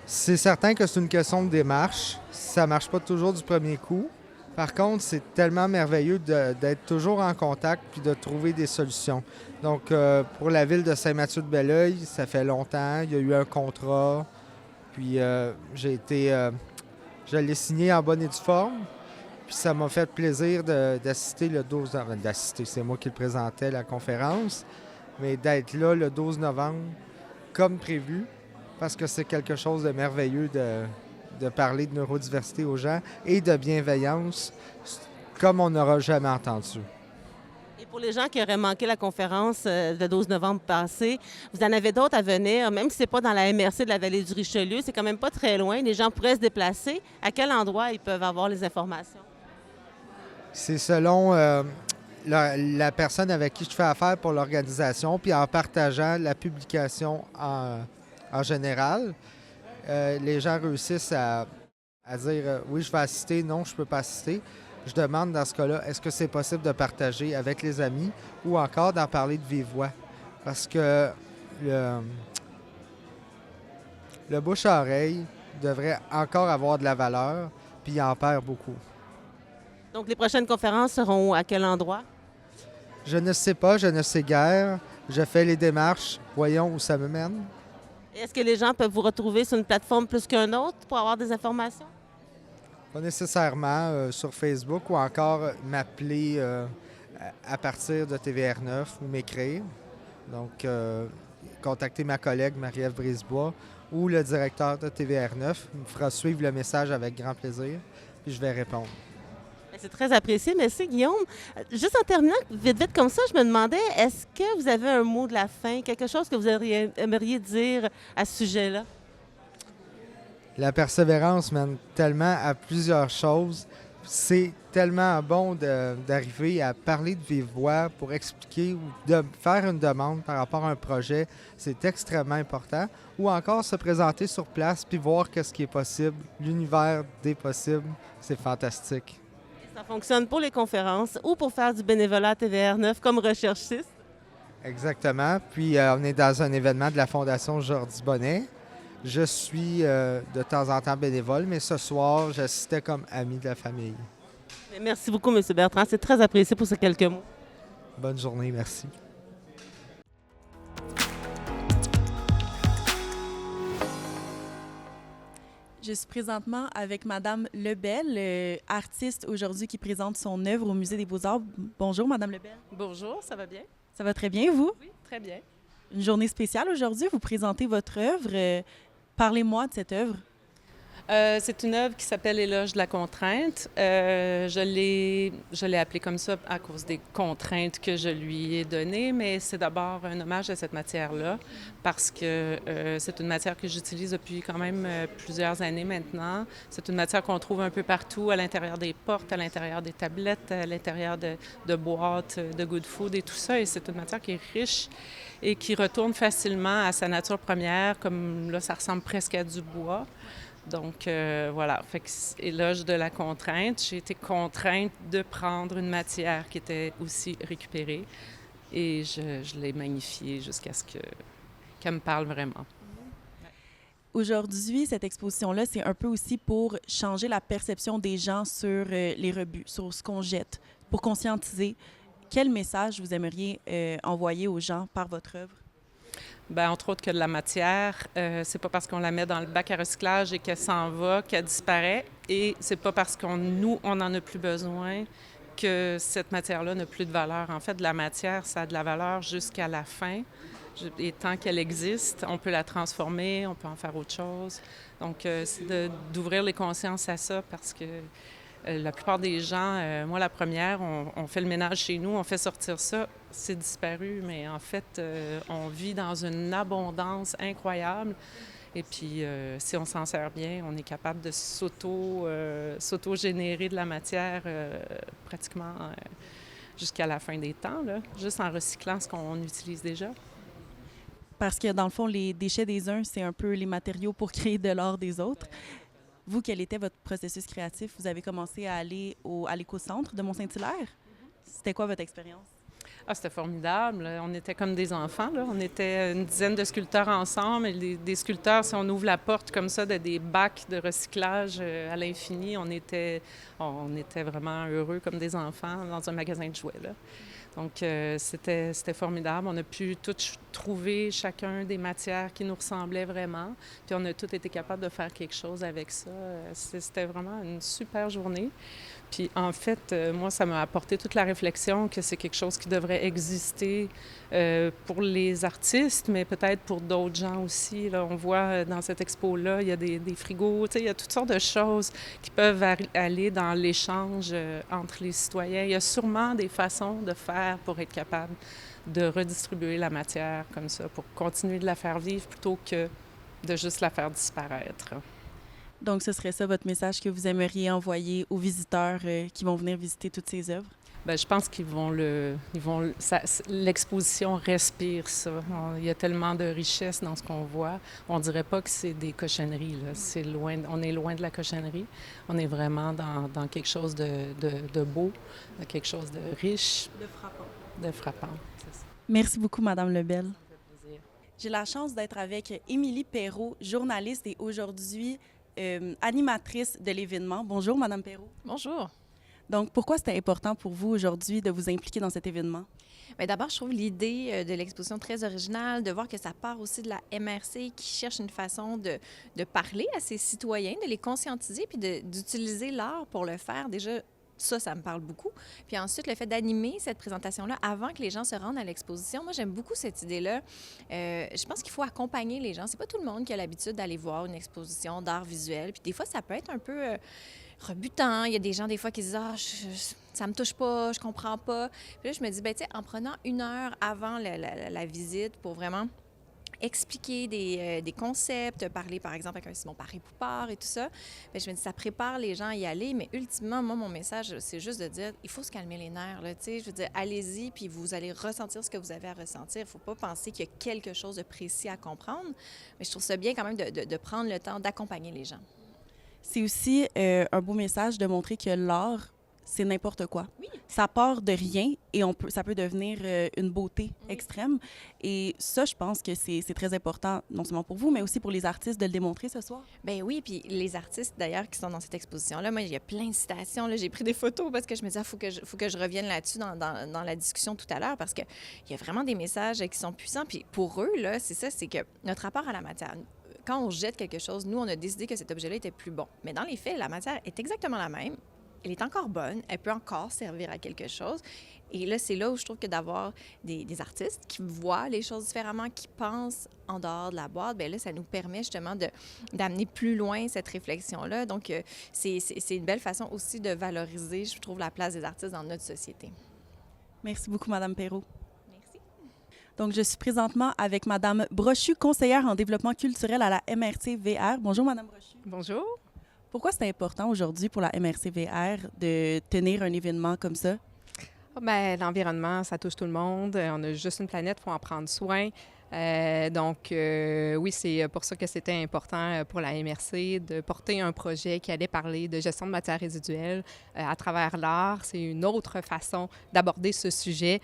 C'est certain que c'est une question de démarche. Ça ne marche pas toujours du premier coup. Par contre, c'est tellement merveilleux d'être toujours en contact puis de trouver des solutions. Donc, pour la ville de Saint-Mathieu-de-Belleuil, ça fait longtemps. Il y a eu un contrat. Puis, je l'ai signé en bonne et due forme. Puis, ça m'a fait plaisir d'assister le 12 avril. D'assister, c'est moi qui le présentais, la conférence. mais d'être là le 12 novembre comme prévu, parce que c'est quelque chose de merveilleux de parler de neurodiversité aux gens et de bienveillance comme on n'aura jamais entendu. Et pour les gens qui auraient manqué la conférence le 12 novembre passé, vous en avez d'autres à venir, même si ce n'est pas dans la MRC de la Vallée du Richelieu, c'est quand même pas très loin. Les gens pourraient se déplacer. À quel endroit ils peuvent avoir les informations? C'est selon la personne avec qui je fais affaire pour l'organisation, puis en partageant la publication en général, les gens réussissent à dire oui, je vais assister, non, je ne peux pas assister. Je demande dans ce cas-là, est-ce que c'est possible de partager avec les amis ou encore d'en parler de vive voix? Parce que le bouche-à-oreille devrait encore avoir de la valeur, puis il en perd beaucoup. Donc, les prochaines conférences seront à quel endroit? Je ne sais pas, je ne sais guère. Je fais les démarches, voyons où ça me mène. Est-ce que les gens peuvent vous retrouver sur une plateforme plus qu'un autre pour avoir des informations? Pas nécessairement sur Facebook ou encore m'appeler à partir de TVR9 ou m'écrire. Donc, contacter ma collègue Marie-Ève Brisebois ou le directeur de TVR9 me fera suivre le message avec grand plaisir, puis je vais répondre. C'est très apprécié. Merci, Guillaume. Juste en terminant, vite comme ça, je me demandais, est-ce que vous avez un mot de la fin, quelque chose que vous aimeriez dire à ce sujet-là? La persévérance mène tellement à plusieurs choses. C'est tellement bon d'arriver à parler de vive voix pour expliquer ou de faire une demande par rapport à un projet. C'est extrêmement important. Ou encore se présenter sur place puis voir qu'est-ce qui est possible. L'univers des possibles, c'est fantastique. Ça fonctionne pour les conférences ou pour faire du bénévolat à TVR9 comme recherchiste. Exactement. Puis on est dans un événement de la Fondation Jordi Bonnet. Je suis de temps en temps bénévole, mais ce soir, j'assistais comme ami de la famille. Merci beaucoup, M. Bertrand. C'est très apprécié pour ces quelques mots. Bonne journée, merci. Je suis présentement avec Madame Lebel, artiste aujourd'hui qui présente son œuvre au Musée des Beaux-Arts. Bonjour, Madame Lebel. Bonjour, ça va bien? Ça va très bien, vous? Oui, très bien. Une journée spéciale aujourd'hui, vous présentez votre œuvre. Parlez-moi de cette œuvre. C'est une œuvre qui s'appelle Éloge de la contrainte. Je l'ai appelée comme ça à cause des contraintes que je lui ai données, mais c'est d'abord un hommage à cette matière-là parce que c'est une matière que j'utilise depuis quand même plusieurs années maintenant. C'est une matière qu'on trouve un peu partout, à l'intérieur des portes, à l'intérieur des tablettes, à l'intérieur de boîtes, de good food et tout ça. Et c'est une matière qui est riche et qui retourne facilement à sa nature première, comme là, ça ressemble presque à du bois. Donc, voilà. Fait que éloge de la contrainte. J'ai été contrainte de prendre une matière qui était aussi récupérée et je l'ai magnifiée jusqu'à ce qu'elle me parle vraiment. Aujourd'hui, cette exposition-là, c'est un peu aussi pour changer la perception des gens sur les rebuts, sur ce qu'on jette, pour conscientiser. Quel message vous aimeriez envoyer aux gens par votre œuvre? Bien, entre autres que de la matière, c'est pas parce qu'on la met dans le bac à recyclage et qu'elle s'en va, qu'elle disparaît. Et c'est pas parce nous, on n'en a plus besoin que cette matière-là n'a plus de valeur. En fait, de la matière, ça a de la valeur jusqu'à la fin. Et tant qu'elle existe, on peut la transformer, on peut en faire autre chose. Donc, c'est d'ouvrir les consciences à ça parce que la plupart des gens, moi la première, on fait le ménage chez nous, on fait sortir ça, c'est disparu, mais en fait, on vit dans une abondance incroyable. Et puis, si on s'en sert bien, on est capable de s'auto-générer de la matière pratiquement jusqu'à la fin des temps, là, juste en recyclant ce qu'on utilise déjà. Parce que dans le fond, les déchets des uns, c'est un peu les matériaux pour créer de l'art des autres. Vous, quel était votre processus créatif? Vous avez commencé à aller à l'éco-centre de Mont-Saint-Hilaire. C'était quoi votre expérience? Ah, c'était formidable. On était comme des enfants, là. On était une dizaine de sculpteurs ensemble. Et des sculpteurs, si on ouvre la porte comme ça de des bacs de recyclage à l'infini, on était vraiment heureux comme des enfants dans un magasin de jouets, là. Donc, c'était formidable. On a pu tous trouver chacun des matières qui nous ressemblaient vraiment. Puis on a tous été capables de faire quelque chose avec ça. C'était vraiment une super journée. Puis en fait, moi, ça m'a apporté toute la réflexion que c'est quelque chose qui devrait exister pour les artistes, mais peut-être pour d'autres gens aussi. Là, on voit dans cette expo-là, il y a des frigos, il y a toutes sortes de choses qui peuvent aller dans l'échange entre les citoyens. Il y a sûrement des façons de faire pour être capable de redistribuer la matière comme ça, pour continuer de la faire vivre plutôt que de juste la faire disparaître. Donc, ce serait ça votre message que vous aimeriez envoyer aux visiteurs qui vont venir visiter toutes ces œuvres? Bien, je pense qu'ils vont l'exposition respire ça. Il y a tellement de richesse dans ce qu'on voit. On dirait pas que c'est des cochonneries, là. C'est loin, on est loin de la cochonnerie. On est vraiment dans quelque chose de beau, quelque chose de riche. De frappant, c'est ça. Merci beaucoup, Madame Lebel. J'ai la chance d'être avec Émilie Perrault, journaliste et aujourd'hui animatrice de l'événement. Bonjour, Madame Perrault. Bonjour. Donc, pourquoi c'était important pour vous aujourd'hui de vous impliquer dans cet événement? Bien, d'abord, je trouve l'idée de l'exposition très originale, de voir que ça part aussi de la MRC qui cherche une façon de parler à ses citoyens, de les conscientiser puis d'utiliser l'art pour le faire. Déjà, ça me parle beaucoup. Puis ensuite, le fait d'animer cette présentation-là avant que les gens se rendent à l'exposition, moi, j'aime beaucoup cette idée-là. Je pense qu'il faut accompagner les gens. C'est pas tout le monde qui a l'habitude d'aller voir une exposition d'art visuel. Puis des fois, ça peut être un peu rebutant. Il y a des gens, des fois, qui disent « Ah, ça me touche pas, je comprends pas. » Puis là, je me dis, bien, tu sais, en prenant 1 heure avant la visite pour vraiment expliquer des concepts, parler, par exemple, avec un Simon Paré-Poupard et tout ça. Bien, je me dis, ça prépare les gens à y aller, mais ultimement, moi, mon message, c'est juste de dire, il faut se calmer les nerfs, là, tu sais. Je veux dire, allez-y, puis vous allez ressentir ce que vous avez à ressentir. Il ne faut pas penser qu'il y a quelque chose de précis à comprendre, mais je trouve ça bien quand même de prendre le temps d'accompagner les gens. C'est aussi un beau message de montrer que l'art, c'est n'importe quoi. Oui. Ça part de rien et ça peut devenir une beauté extrême. Et ça, je pense que c'est très important, non seulement pour vous, mais aussi pour les artistes de le démontrer ce soir. Bien oui, puis les artistes, d'ailleurs, qui sont dans cette exposition-là, moi, il y a plein de citations. Là, j'ai pris des photos parce que je me disais, il faut que je revienne là-dessus dans la discussion tout à l'heure parce qu'il y a vraiment des messages qui sont puissants. Puis pour eux, là, c'est ça, c'est que notre rapport à la matière... Quand on jette quelque chose, nous, on a décidé que cet objet-là était plus bon. Mais dans les faits, la matière est exactement la même. Elle est encore bonne. Elle peut encore servir à quelque chose. Et là, c'est là où je trouve que d'avoir des artistes qui voient les choses différemment, qui pensent en dehors de la boîte, bien là, ça nous permet justement d'amener plus loin cette réflexion-là. Donc, c'est une belle façon aussi de valoriser, je trouve, la place des artistes dans notre société. Merci beaucoup, Madame Perrault. Donc, je suis présentement avec Madame Brochu, conseillère en développement culturel à la MRC-VR. Bonjour, Madame Brochu. Bonjour. Pourquoi c'est important aujourd'hui pour la MRC-VR de tenir un événement comme ça? Bien, l'environnement, ça touche tout le monde. On a juste une planète, il faut en prendre soin. Oui, c'est pour ça que c'était important pour la MRC de porter un projet qui allait parler de gestion de matières résiduelles à travers l'art. C'est une autre façon d'aborder ce sujet.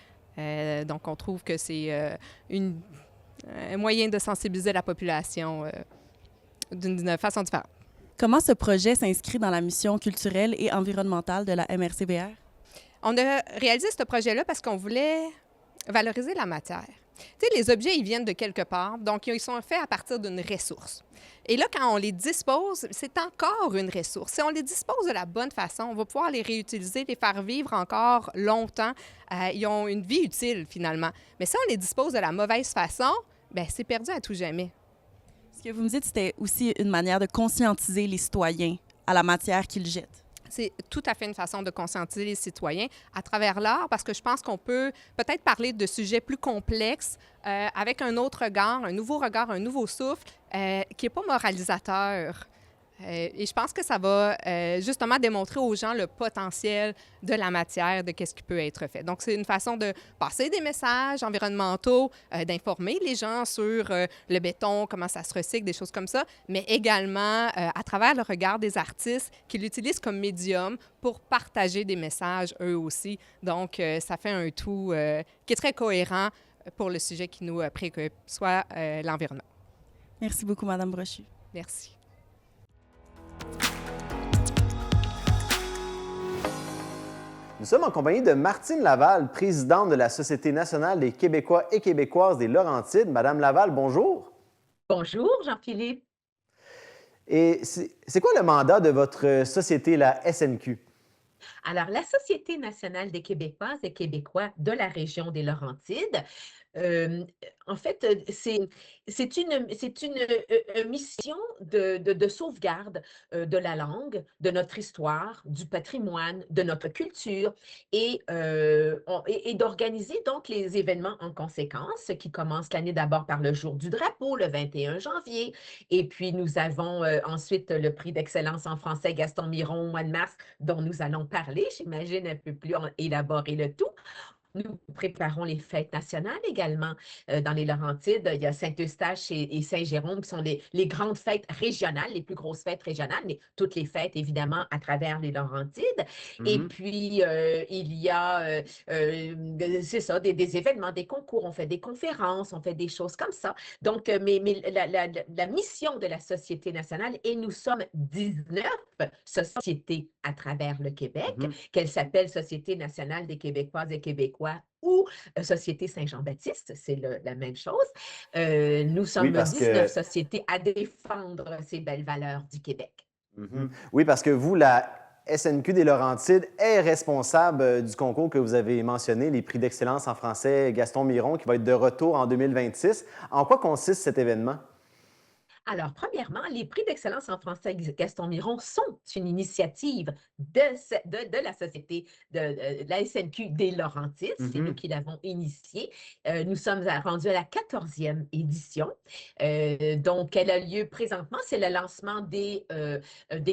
Donc, on trouve que c'est un moyen de sensibiliser la population d'une façon différente. Comment ce projet s'inscrit dans la mission culturelle et environnementale de la MRC-VR? On a réalisé ce projet-là parce qu'on voulait valoriser la matière. Tu sais, les objets, ils viennent de quelque part, donc ils sont faits à partir d'une ressource. Et là, quand on les dispose, c'est encore une ressource. Si on les dispose de la bonne façon, on va pouvoir les réutiliser, les faire vivre encore longtemps. Ils ont une vie utile, finalement. Mais si on les dispose de la mauvaise façon, bien, c'est perdu à tout jamais. Ce que vous me dites, c'était aussi une manière de conscientiser les citoyens à la matière qu'ils jettent. C'est tout à fait une façon de conscientiser les citoyens à travers l'art, parce que je pense qu'on peut peut-être parler de sujets plus complexes avec un autre regard, un nouveau souffle qui n'est pas moralisateur. Et je pense que ça va justement démontrer aux gens le potentiel de la matière, de qu'est-ce qui peut être fait. Donc, c'est une façon de passer des messages environnementaux, d'informer les gens sur le béton, comment ça se recycle, des choses comme ça, mais également à travers le regard des artistes qui l'utilisent comme médium pour partager des messages eux aussi. Donc, ça fait un tout qui est très cohérent pour le sujet qui nous préoccupe, soit l'environnement. Merci beaucoup, Madame Brochu. Merci. Nous sommes en compagnie de Martine Laval, présidente de la Société nationale des Québécois et Québécoises des Laurentides. Madame Laval, bonjour. Bonjour, Jean-Philippe. Et c'est quoi le mandat de votre société, la SNQ? Alors, la Société nationale des Québécoises et Québécois de la région des Laurentides, euh, en fait, c'est une mission de sauvegarde de la langue, de notre histoire, du patrimoine, de notre culture et d'organiser donc les événements en conséquence qui commencent l'année d'abord par le jour du drapeau, le 21 janvier. Et puis, nous avons ensuite le prix d'excellence en français Gaston Miron au mois de mars, dont nous allons parler, j'imagine, un peu plus élaborer le tout. Nous préparons les fêtes nationales également dans les Laurentides. Il y a Saint-Eustache et Saint-Jérôme qui sont les grandes fêtes régionales, les plus grosses fêtes régionales, mais toutes les fêtes, évidemment, à travers les Laurentides. Et puis, il y a, c'est ça, des événements, des concours, on fait des conférences, on fait des choses comme ça. Donc, mais la mission de la Société nationale, et nous sommes 19 sociétés à travers le Québec, qu'elle s'appelle Société nationale des Québécoises et Québécois ou Société Saint-Jean-Baptiste, c'est la même chose. Nous sommes 19 sociétés à défendre ces belles valeurs du Québec. Oui, parce que vous, la SNQ des Laurentides est responsable du concours que vous avez mentionné, les prix d'excellence en français Gaston Miron, qui va être de retour en 2026. En quoi consiste cet événement? Alors, premièrement, les prix d'excellence en français Gaston Miron sont une initiative de la Société de la SNQ des Laurentides. C'est nous qui l'avons initiée. Nous sommes rendus à la 14e édition. Donc, elle a lieu présentement. C'est le lancement des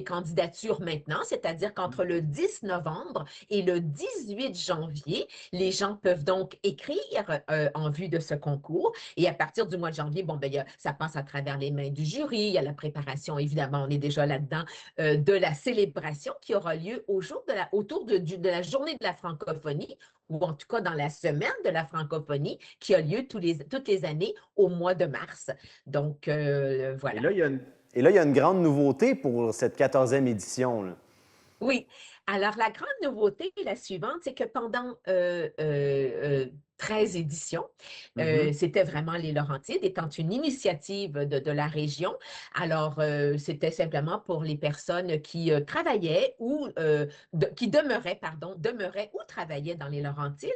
candidatures maintenant, c'est-à-dire qu'entre le 10 novembre et le 18 janvier, les gens peuvent donc écrire en vue de ce concours. Et à partir du mois de janvier, bon, ben, ça passe à travers les mains du jury, il y a la préparation, évidemment, on est déjà là-dedans, de la célébration qui aura lieu autour de la journée de la francophonie, ou en tout cas dans la semaine de la francophonie, qui a lieu toutes les années au mois de mars. Donc, voilà. Et là, il y a une grande nouveauté pour cette 14e édition, là. Oui. Alors, la grande nouveauté est la suivante, c'est que pendant 13 éditions. C'était vraiment les Laurentides, étant une initiative de la région. Alors, c'était simplement pour les personnes qui travaillaient ou qui demeuraient ou travaillaient dans les Laurentides.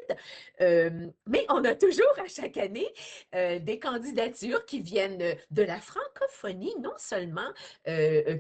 Mais on a toujours à chaque année des candidatures qui viennent de la francophonie, non seulement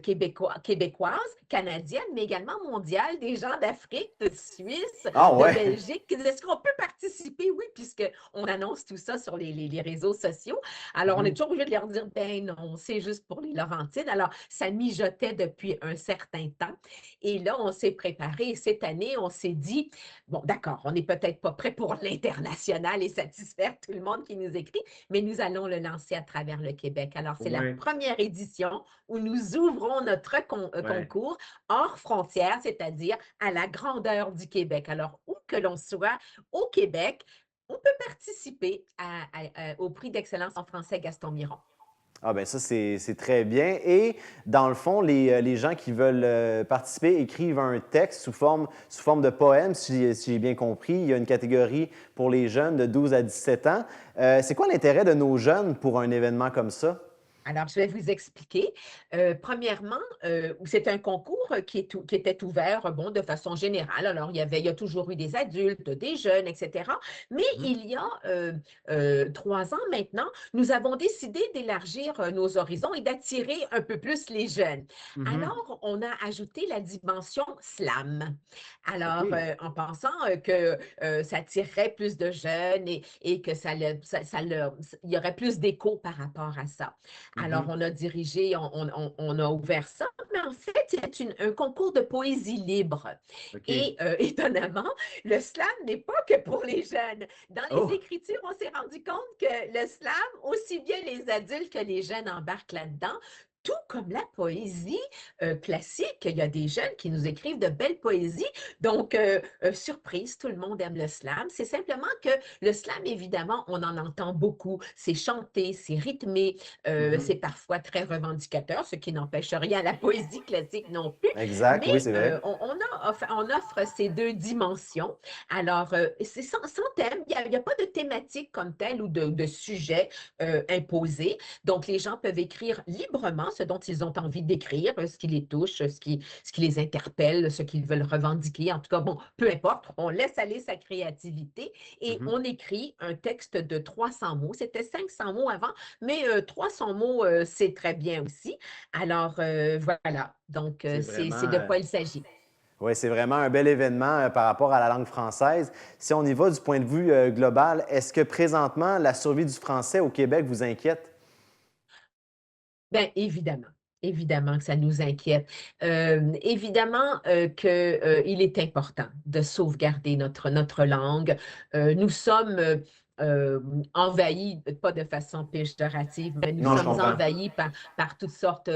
québécoise, canadienne, mais également mondiale, des gens d'Afrique, de Suisse, de Belgique. Est-ce qu'on peut participer? Oui, puisqu'on annonce tout ça sur les réseaux sociaux. Alors, on est toujours obligé de leur dire, ben non, c'est juste pour les Laurentides. Alors, ça mijotait depuis un certain temps. Et là, on s'est préparé. Cette année, on s'est dit, bon, d'accord, on n'est peut-être pas prêt pour l'international et satisfaire tout le monde qui nous écrit, mais nous allons le lancer à travers le Québec. Alors, c'est la première édition où nous ouvrons notre concours hors frontières, c'est-à-dire à la grandeur du Québec. Alors, où que l'on soit au Québec, on peut participer au prix d'excellence en français Gaston Miron. Ah bien ça, c'est très bien. Et dans le fond, les gens qui veulent participer écrivent un texte sous forme de poème, si j'ai bien compris. Il y a une catégorie pour les jeunes de 12 à 17 ans. C'est quoi l'intérêt de nos jeunes pour un événement comme ça? Alors, je vais vous expliquer. Premièrement, c'est un concours qui était ouvert, bon, de façon générale. Alors, il y a toujours eu des adultes, des jeunes, etc. Mais il y a 3 ans maintenant, nous avons décidé d'élargir nos horizons et d'attirer un peu plus les jeunes. Alors, on a ajouté la dimension slam. Alors, en pensant que ça attirerait plus de jeunes et que il y aurait plus d'écho par rapport à ça. Alors, on a dirigé, on a ouvert ça, mais en fait, c'est un concours de poésie libre. Et étonnamment, le slam n'est pas que pour les jeunes. Dans les écritures, on s'est rendu compte que le slam, aussi bien les adultes que les jeunes embarquent là-dedans, tout comme la poésie classique il y a des jeunes qui nous écrivent de belles poésies. Donc, surprise, tout le monde aime le slam. C'est simplement que le slam, évidemment, on en entend beaucoup. C'est chanté, c'est rythmé, c'est parfois très revendicateur, ce qui n'empêche rien à la poésie classique non plus. Exact, Mais oui, c'est vrai. on offre ces deux dimensions. Alors, c'est sans thème, il n'y a pas de thématique comme telle ou de sujet imposé. Donc, les gens peuvent écrire librement ce dont ils ont envie d'écrire, ce qui les touche, ce qui les interpelle, ce qu'ils veulent revendiquer. En tout cas, bon, peu importe, on laisse aller sa créativité et on écrit un texte de 300 mots. C'était 500 mots avant, mais 300 mots, c'est très bien aussi. Alors, voilà. Donc, c'est de quoi il s'agit. Oui, c'est vraiment un bel événement par rapport à la langue française. Si on y va du point de vue global, est-ce que présentement, la survie du français au Québec vous inquiète? Bien, évidemment. Évidemment que ça nous inquiète. Évidemment qu'il est important de sauvegarder notre langue. Nous sommes envahis, pas de façon péjorative, mais nous sommes envahis par toutes sortes,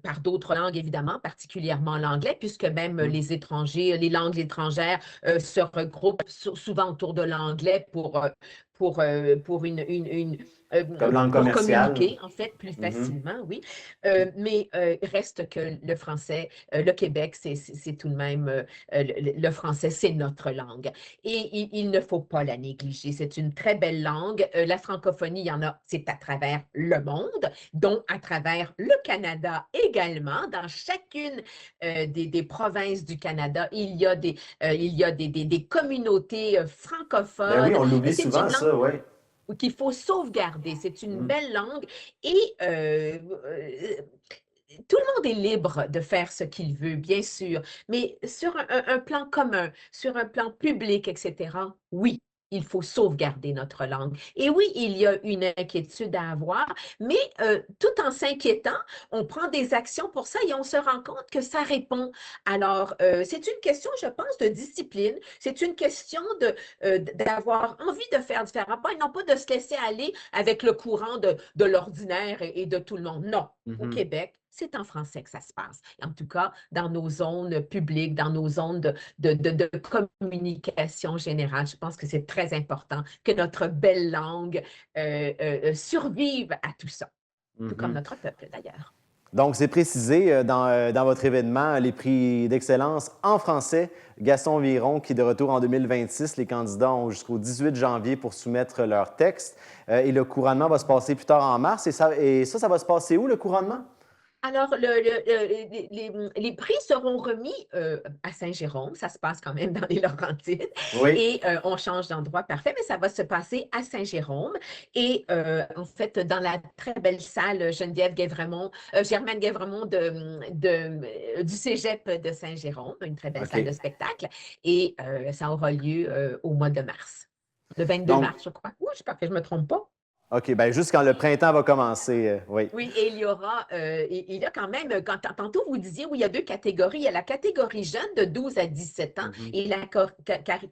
par d'autres langues, évidemment, particulièrement l'anglais, puisque même les étrangers, les langues étrangères se regroupent souvent autour de l'anglais pour comme langue commerciale. Communiquer, en fait, plus facilement, oui. Mais reste que le français, le Québec, c'est tout de même, le français, c'est notre langue. Et il ne faut pas la négliger. C'est une très belle langue. La francophonie, il y en a, c'est à travers le monde, dont à travers le Canada également. Dans chacune des provinces du Canada, il y a des communautés francophones. Ben oui, on l'oublie souvent, ça, oui. Qu'il faut sauvegarder. C'est une belle langue et tout le monde est libre de faire ce qu'il veut, bien sûr, mais sur un plan commun, sur un plan public, etc., oui, il faut sauvegarder notre langue. Et oui, il y a une inquiétude à avoir, mais tout en s'inquiétant, on prend des actions pour ça et on se rend compte que ça répond. Alors, c'est une question, je pense, de discipline. C'est une question d'avoir envie de faire différemment et non pas de se laisser aller avec le courant de l'ordinaire et de tout le monde. Non, au Québec, c'est en français que ça se passe. En tout cas, dans nos zones publiques, dans nos zones de communication générale, je pense que c'est très important que notre belle langue survive à tout ça, tout comme notre peuple d'ailleurs. Donc, c'est précisé dans votre événement, les prix d'excellence en français. Gaston Viron, qui est de retour en 2026. Les candidats ont jusqu'au 18 janvier pour soumettre leur texte. Et le couronnement va se passer plus tard en mars. Et ça va se passer où, le couronnement? Alors, les prix seront remis à Saint-Jérôme. Ça se passe quand même dans les Laurentides. Oui. Et on change d'endroit parfait, mais ça va se passer à Saint-Jérôme. Et en fait, dans la très belle salle Germaine Guévremont du Cégep de Saint-Jérôme, une très belle salle de spectacle. Et ça aura lieu au mois de mars. Le 22 mars, je crois. Oui, j'espère que je ne me trompe pas. OK, bien, juste quand le printemps va commencer, oui. Oui, et il y a quand même, tantôt vous disiez, oui, il y a deux catégories. Il y a la catégorie jeune de 12 à 17 ans et la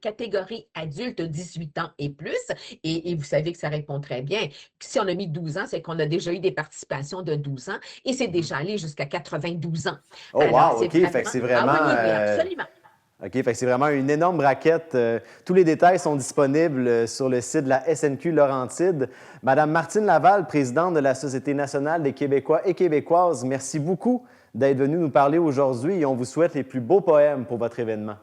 catégorie adulte de 18 ans et plus. Et vous savez que ça répond très bien. Si on a mis 12 ans, c'est qu'on a déjà eu des participations de 12 ans et c'est déjà allé jusqu'à 92 ans. Oh, alors, wow, OK, fait que c'est vraiment... Ah oui, absolument. OK, fait que c'est vraiment une énorme braquette. Tous les détails sont disponibles sur le site de la SNQ Laurentide. Madame Martine Laval, présidente de la Société nationale des Québécois et Québécoises, merci beaucoup d'être venue nous parler aujourd'hui et on vous souhaite les plus beaux poèmes pour votre événement.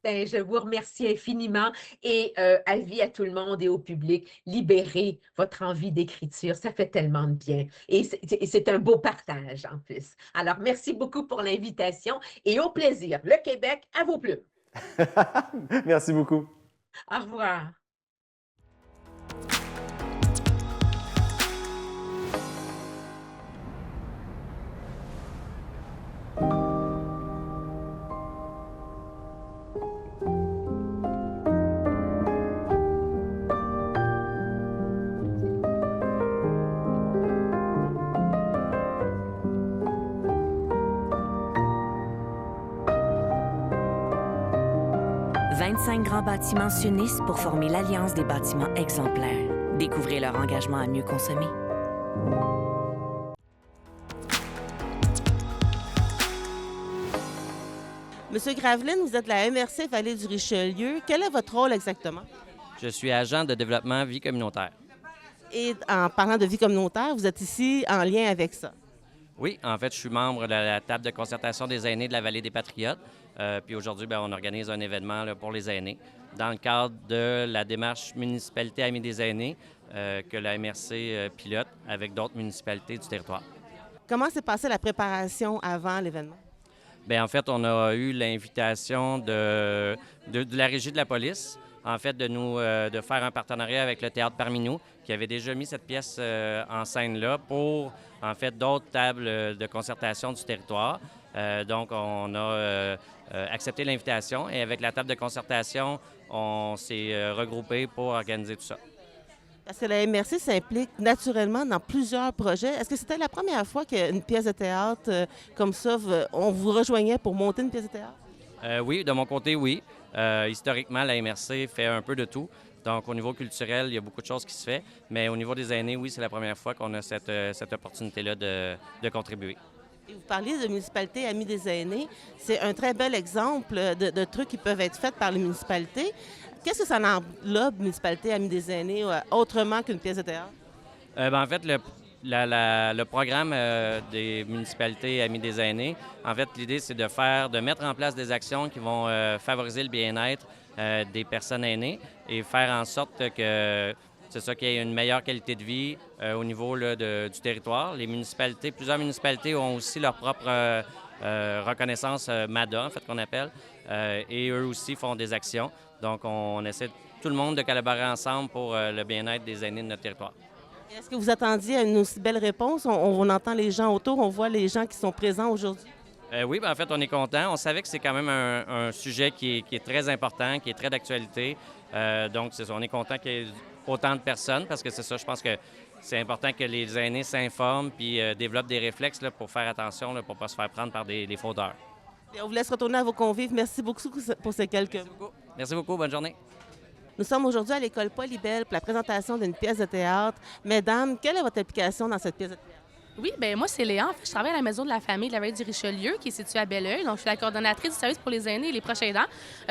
Bien, je vous remercie infiniment et avis à tout le monde et au public, libérez votre envie d'écriture, ça fait tellement de bien et c'est un beau partage en plus. Alors, merci beaucoup pour l'invitation et au plaisir. Le Québec à vos plumes. Merci beaucoup. Au revoir. « 25 grands bâtiments s'unissent pour former l'Alliance des bâtiments exemplaires. Découvrez leur engagement à mieux consommer. Monsieur Graveline, vous êtes de la MRC Vallée du Richelieu. Quel est votre rôle exactement? Je suis agent de développement vie communautaire. Et en parlant de vie communautaire, vous êtes ici en lien avec ça. Oui, en fait, je suis membre de la table de concertation des aînés de la Vallée des Patriotes. Puis aujourd'hui, on organise un événement là, pour les aînés dans le cadre de la démarche Municipalité Amis des aînés que la MRC pilote avec d'autres municipalités du territoire. Comment s'est passée la préparation avant l'événement? Bien, en fait, on a eu l'invitation de la Régie de la police, en fait, de faire un partenariat avec le Théâtre parmi nous, qui avait déjà mis cette pièce en scène-là pour, en fait, d'autres tables de concertation du territoire. Donc, on a accepté l'invitation et avec la table de concertation, on s'est regroupé pour organiser tout ça. Parce que la MRC s'implique naturellement dans plusieurs projets. Est-ce que c'était la première fois qu'une pièce de théâtre comme ça, on vous rejoignait pour monter une pièce de théâtre? Oui, de mon côté, oui. Historiquement, la MRC fait un peu de tout. Donc, au niveau culturel, il y a beaucoup de choses qui se font. Mais au niveau des aînés, oui, c'est la première fois qu'on a cette opportunité-là de contribuer. Et vous parliez de municipalité Amis des aînés. C'est un très bel exemple de trucs qui peuvent être faits par les municipalités. Qu'est-ce que ça englobe, municipalité Amis des aînés, autrement qu'une pièce de théâtre? En fait, le programme des municipalités Amis des aînés, en fait, l'idée, c'est de mettre en place des actions qui vont favoriser le bien-être des personnes aînées et faire en sorte que c'est ça, qu'il y ait une meilleure qualité de vie au niveau là, du territoire. Plusieurs municipalités ont aussi leur propre reconnaissance MADA, en fait, qu'on appelle, et eux aussi font des actions. Donc, on essaie tout le monde de collaborer ensemble pour le bien-être des aînés de notre territoire. Est-ce que vous attendiez à une aussi belle réponse? On entend les gens autour, on voit les gens qui sont présents aujourd'hui. Oui, en fait, on est content. On savait que c'est quand même un sujet qui est très important, qui est très d'actualité. Donc, c'est ça, on est content qu'il y ait autant de personnes parce que c'est ça, je pense que c'est important que les aînés s'informent puis développent des réflexes là, pour faire attention, là, pour ne pas se faire prendre par des fraudeurs. Et on vous laisse retourner à vos convives. Merci beaucoup pour ces quelques mots. Merci beaucoup. Bonne journée. Nous sommes aujourd'hui à l'école Paul Libelle pour la présentation d'une pièce de théâtre. Mesdames, quelle est votre implication dans cette pièce de théâtre? Oui, bien moi, c'est Léa. En fait, je travaille à la Maison de la famille de la Vallée du Richelieu, qui est située à Belleuil. Donc, je suis la coordonnatrice du service pour les aînés et les proches aidants.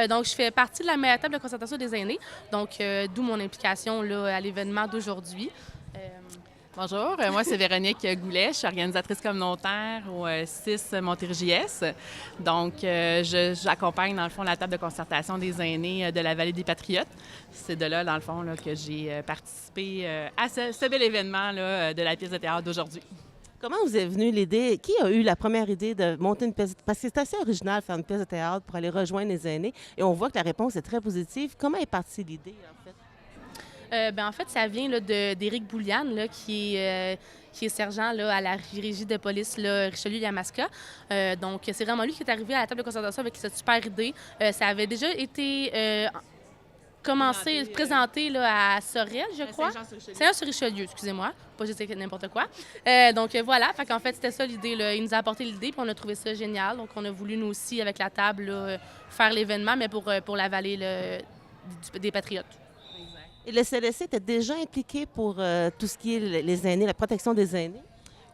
Donc, je fais partie de la table de concertation des aînés. Donc, d'où mon implication là, à l'événement d'aujourd'hui. Bonjour, moi c'est Véronique Goulet, je suis organisatrice communautaire au 6 Montérégie-Est. Donc, j'accompagne dans le fond la table de concertation des aînés de la Vallée des Patriotes. C'est de là, dans le fond, là, que j'ai participé à ce bel événement là, de la pièce de théâtre d'aujourd'hui. Comment vous est venue l'idée? Qui a eu la première idée de monter une pièce? Parce que c'est assez original de faire une pièce de théâtre pour aller rejoindre les aînés. Et on voit que la réponse est très positive. Comment est partie l'idée, en fait? En fait, ça vient d'Éric Bouliane, là, qui est sergent là, à la régie de police là, Richelieu-Yamaska. Donc, c'est vraiment lui qui est arrivé à la table de concertation avec cette super idée. Ça avait déjà été présenté là, à Sorel, je crois. Saint-Jean-sur-Richelieu, excusez-moi. Pas juste n'importe quoi. Donc, voilà. Fait qu'en fait, c'était ça l'idée. Là. Il nous a apporté l'idée, puis on a trouvé ça génial. Donc, on a voulu, nous aussi, avec la table, là, faire l'événement, mais pour la vallée là, des Patriotes. Et le CLSC était déjà impliqué pour tout ce qui est les aînés, la protection des aînés?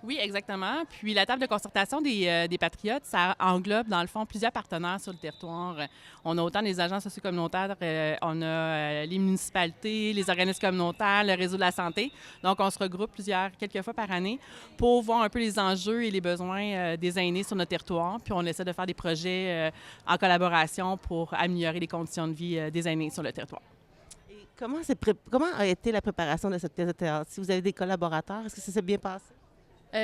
Oui, exactement. Puis la table de concertation des Patriotes, ça englobe, dans le fond, plusieurs partenaires sur le territoire. On a autant des agents socio-communautaires, on a les municipalités, les organismes communautaires, le réseau de la santé. Donc, on se regroupe quelques fois par année pour voir un peu les enjeux et les besoins des aînés sur notre territoire. Puis on essaie de faire des projets en collaboration pour améliorer les conditions de vie des aînés sur le territoire. Comment a été la préparation de cette pièce de théâtre? Si vous avez des collaborateurs, est-ce que ça s'est bien passé?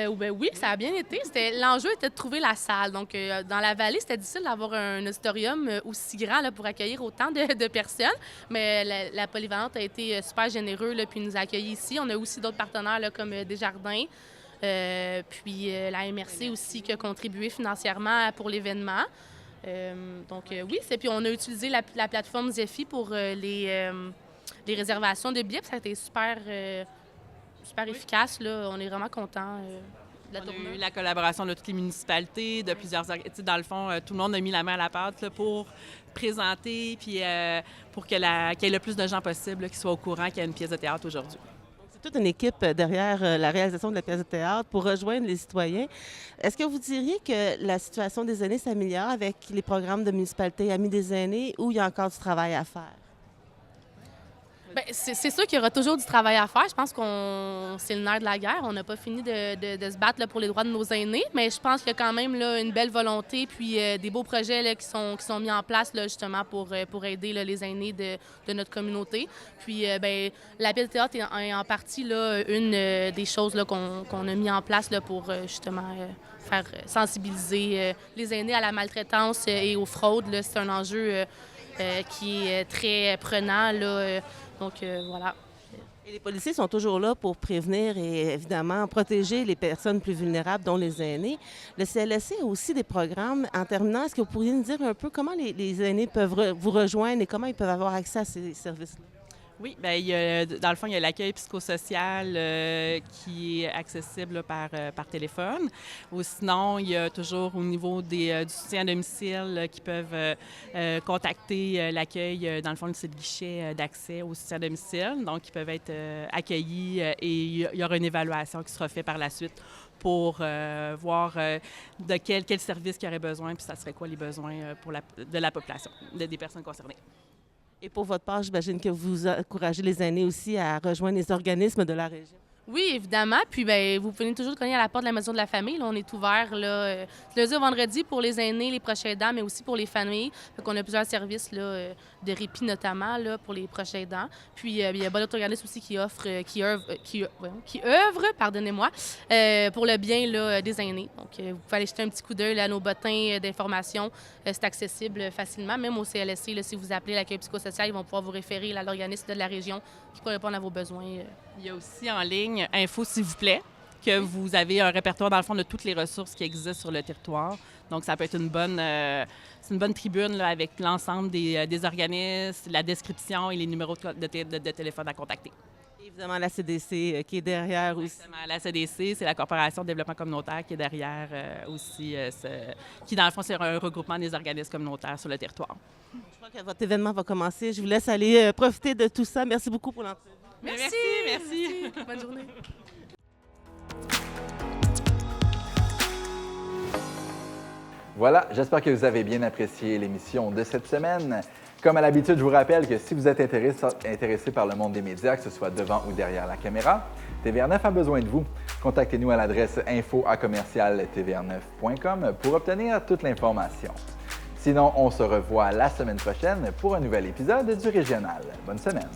Oui, ça a bien été. L'enjeu était de trouver la salle. Donc, dans la vallée, c'était difficile d'avoir un auditorium aussi grand là, pour accueillir autant de personnes. Mais la polyvalente a été super généreux là, puis nous a accueillis ici. On a aussi d'autres partenaires là, comme Desjardins, puis la MRC aussi qui a contribué financièrement pour l'événement. Oui, puis on a utilisé la plateforme Zephy pour les réservations de billets. Ça a été super efficace. Là. On est vraiment contents de la tournée. On a eu la collaboration de toutes les municipalités, de plusieurs... Dans le fond, tout le monde a mis la main à la pâte là, pour présenter puis pour qu'il y ait le plus de gens possible là, qui soient au courant qu'il y a une pièce de théâtre aujourd'hui. toute une équipe derrière la réalisation de la pièce de théâtre pour rejoindre les citoyens. Est-ce que vous diriez que la situation des aînés s'améliore avec les programmes de municipalité Amis des aînés ou il y a encore du travail à faire? Bien, c'est sûr qu'il y aura toujours du travail à faire. Je pense c'est le nerf de la guerre. On n'a pas fini de se battre là, pour les droits de nos aînés, mais je pense qu'il y a quand même là, une belle volonté puis des beaux projets là, qui sont mis en place là, justement pour aider là, les aînés de notre communauté. Puis bien, la pièce de théâtre est en partie là, une des choses là, qu'on a mis en place là, pour justement faire sensibiliser les aînés à la maltraitance et aux fraudes. Là. C'est un enjeu qui est très prenant. Là, donc, voilà. Et les policiers sont toujours là pour prévenir et évidemment protéger les personnes plus vulnérables, dont les aînés. Le CLSC a aussi des programmes. En terminant, est-ce que vous pourriez nous dire un peu comment les aînés peuvent vous rejoindre et comment ils peuvent avoir accès à ces services-là? Oui, bien, dans le fond, il y a l'accueil psychosocial qui est accessible là, par téléphone. Ou sinon, il y a toujours au niveau du soutien à domicile qui peuvent contacter l'accueil. Dans le fond, c'est le guichet d'accès au soutien à domicile. Donc, ils peuvent être accueillis et il y aura une évaluation qui sera faite par la suite pour voir de quel service il y aurait besoin, puis ça serait quoi les besoins de la population, des personnes concernées. Et pour votre part, j'imagine que vous encouragez les aînés aussi à rejoindre les organismes de la région. Oui, évidemment. Puis bien, vous pouvez toujours cogner à la porte de la Maison de la famille. Là, on est ouvert là, lundi au vendredi pour les aînés, les proches aidants, mais aussi pour les familles. Donc, on a plusieurs services là, de répit notamment là, pour les proches aidants. Puis il y a d'autres organismes aussi qui œuvrent, pardonnez-moi, pour le bien là, des aînés. Donc, vous pouvez aller jeter un petit coup d'œil là, à nos bottins d'information. C'est accessible facilement, même au CLSC. Là, si vous appelez l'accueil psychosocial, ils vont pouvoir vous référer là, à l'organisme de la région qui peut répondre à vos besoins. Il y a aussi en ligne Info s'il vous plaît, que vous avez un répertoire dans le fond de toutes les ressources qui existent sur le territoire. Donc ça peut être une bonne tribune là, avec l'ensemble des organismes, la description et les numéros de téléphone à contacter. Évidemment, la CDC qui est derrière aussi. Exactement. La CDC, c'est la Corporation de développement communautaire qui est derrière aussi, qui dans le fond, c'est un regroupement des organismes communautaires sur le territoire. Je crois que votre événement va commencer. Je vous laisse aller profiter de tout ça. Merci beaucoup pour l'entrevue. Merci. Bonne journée. Voilà, j'espère que vous avez bien apprécié l'émission de cette semaine. Comme à l'habitude, je vous rappelle que si vous êtes intéressé par le monde des médias, que ce soit devant ou derrière la caméra, TVR9 a besoin de vous. Contactez-nous à l'adresse info@tvr9.com pour obtenir toute l'information. Sinon, on se revoit la semaine prochaine pour un nouvel épisode du Régional. Bonne semaine!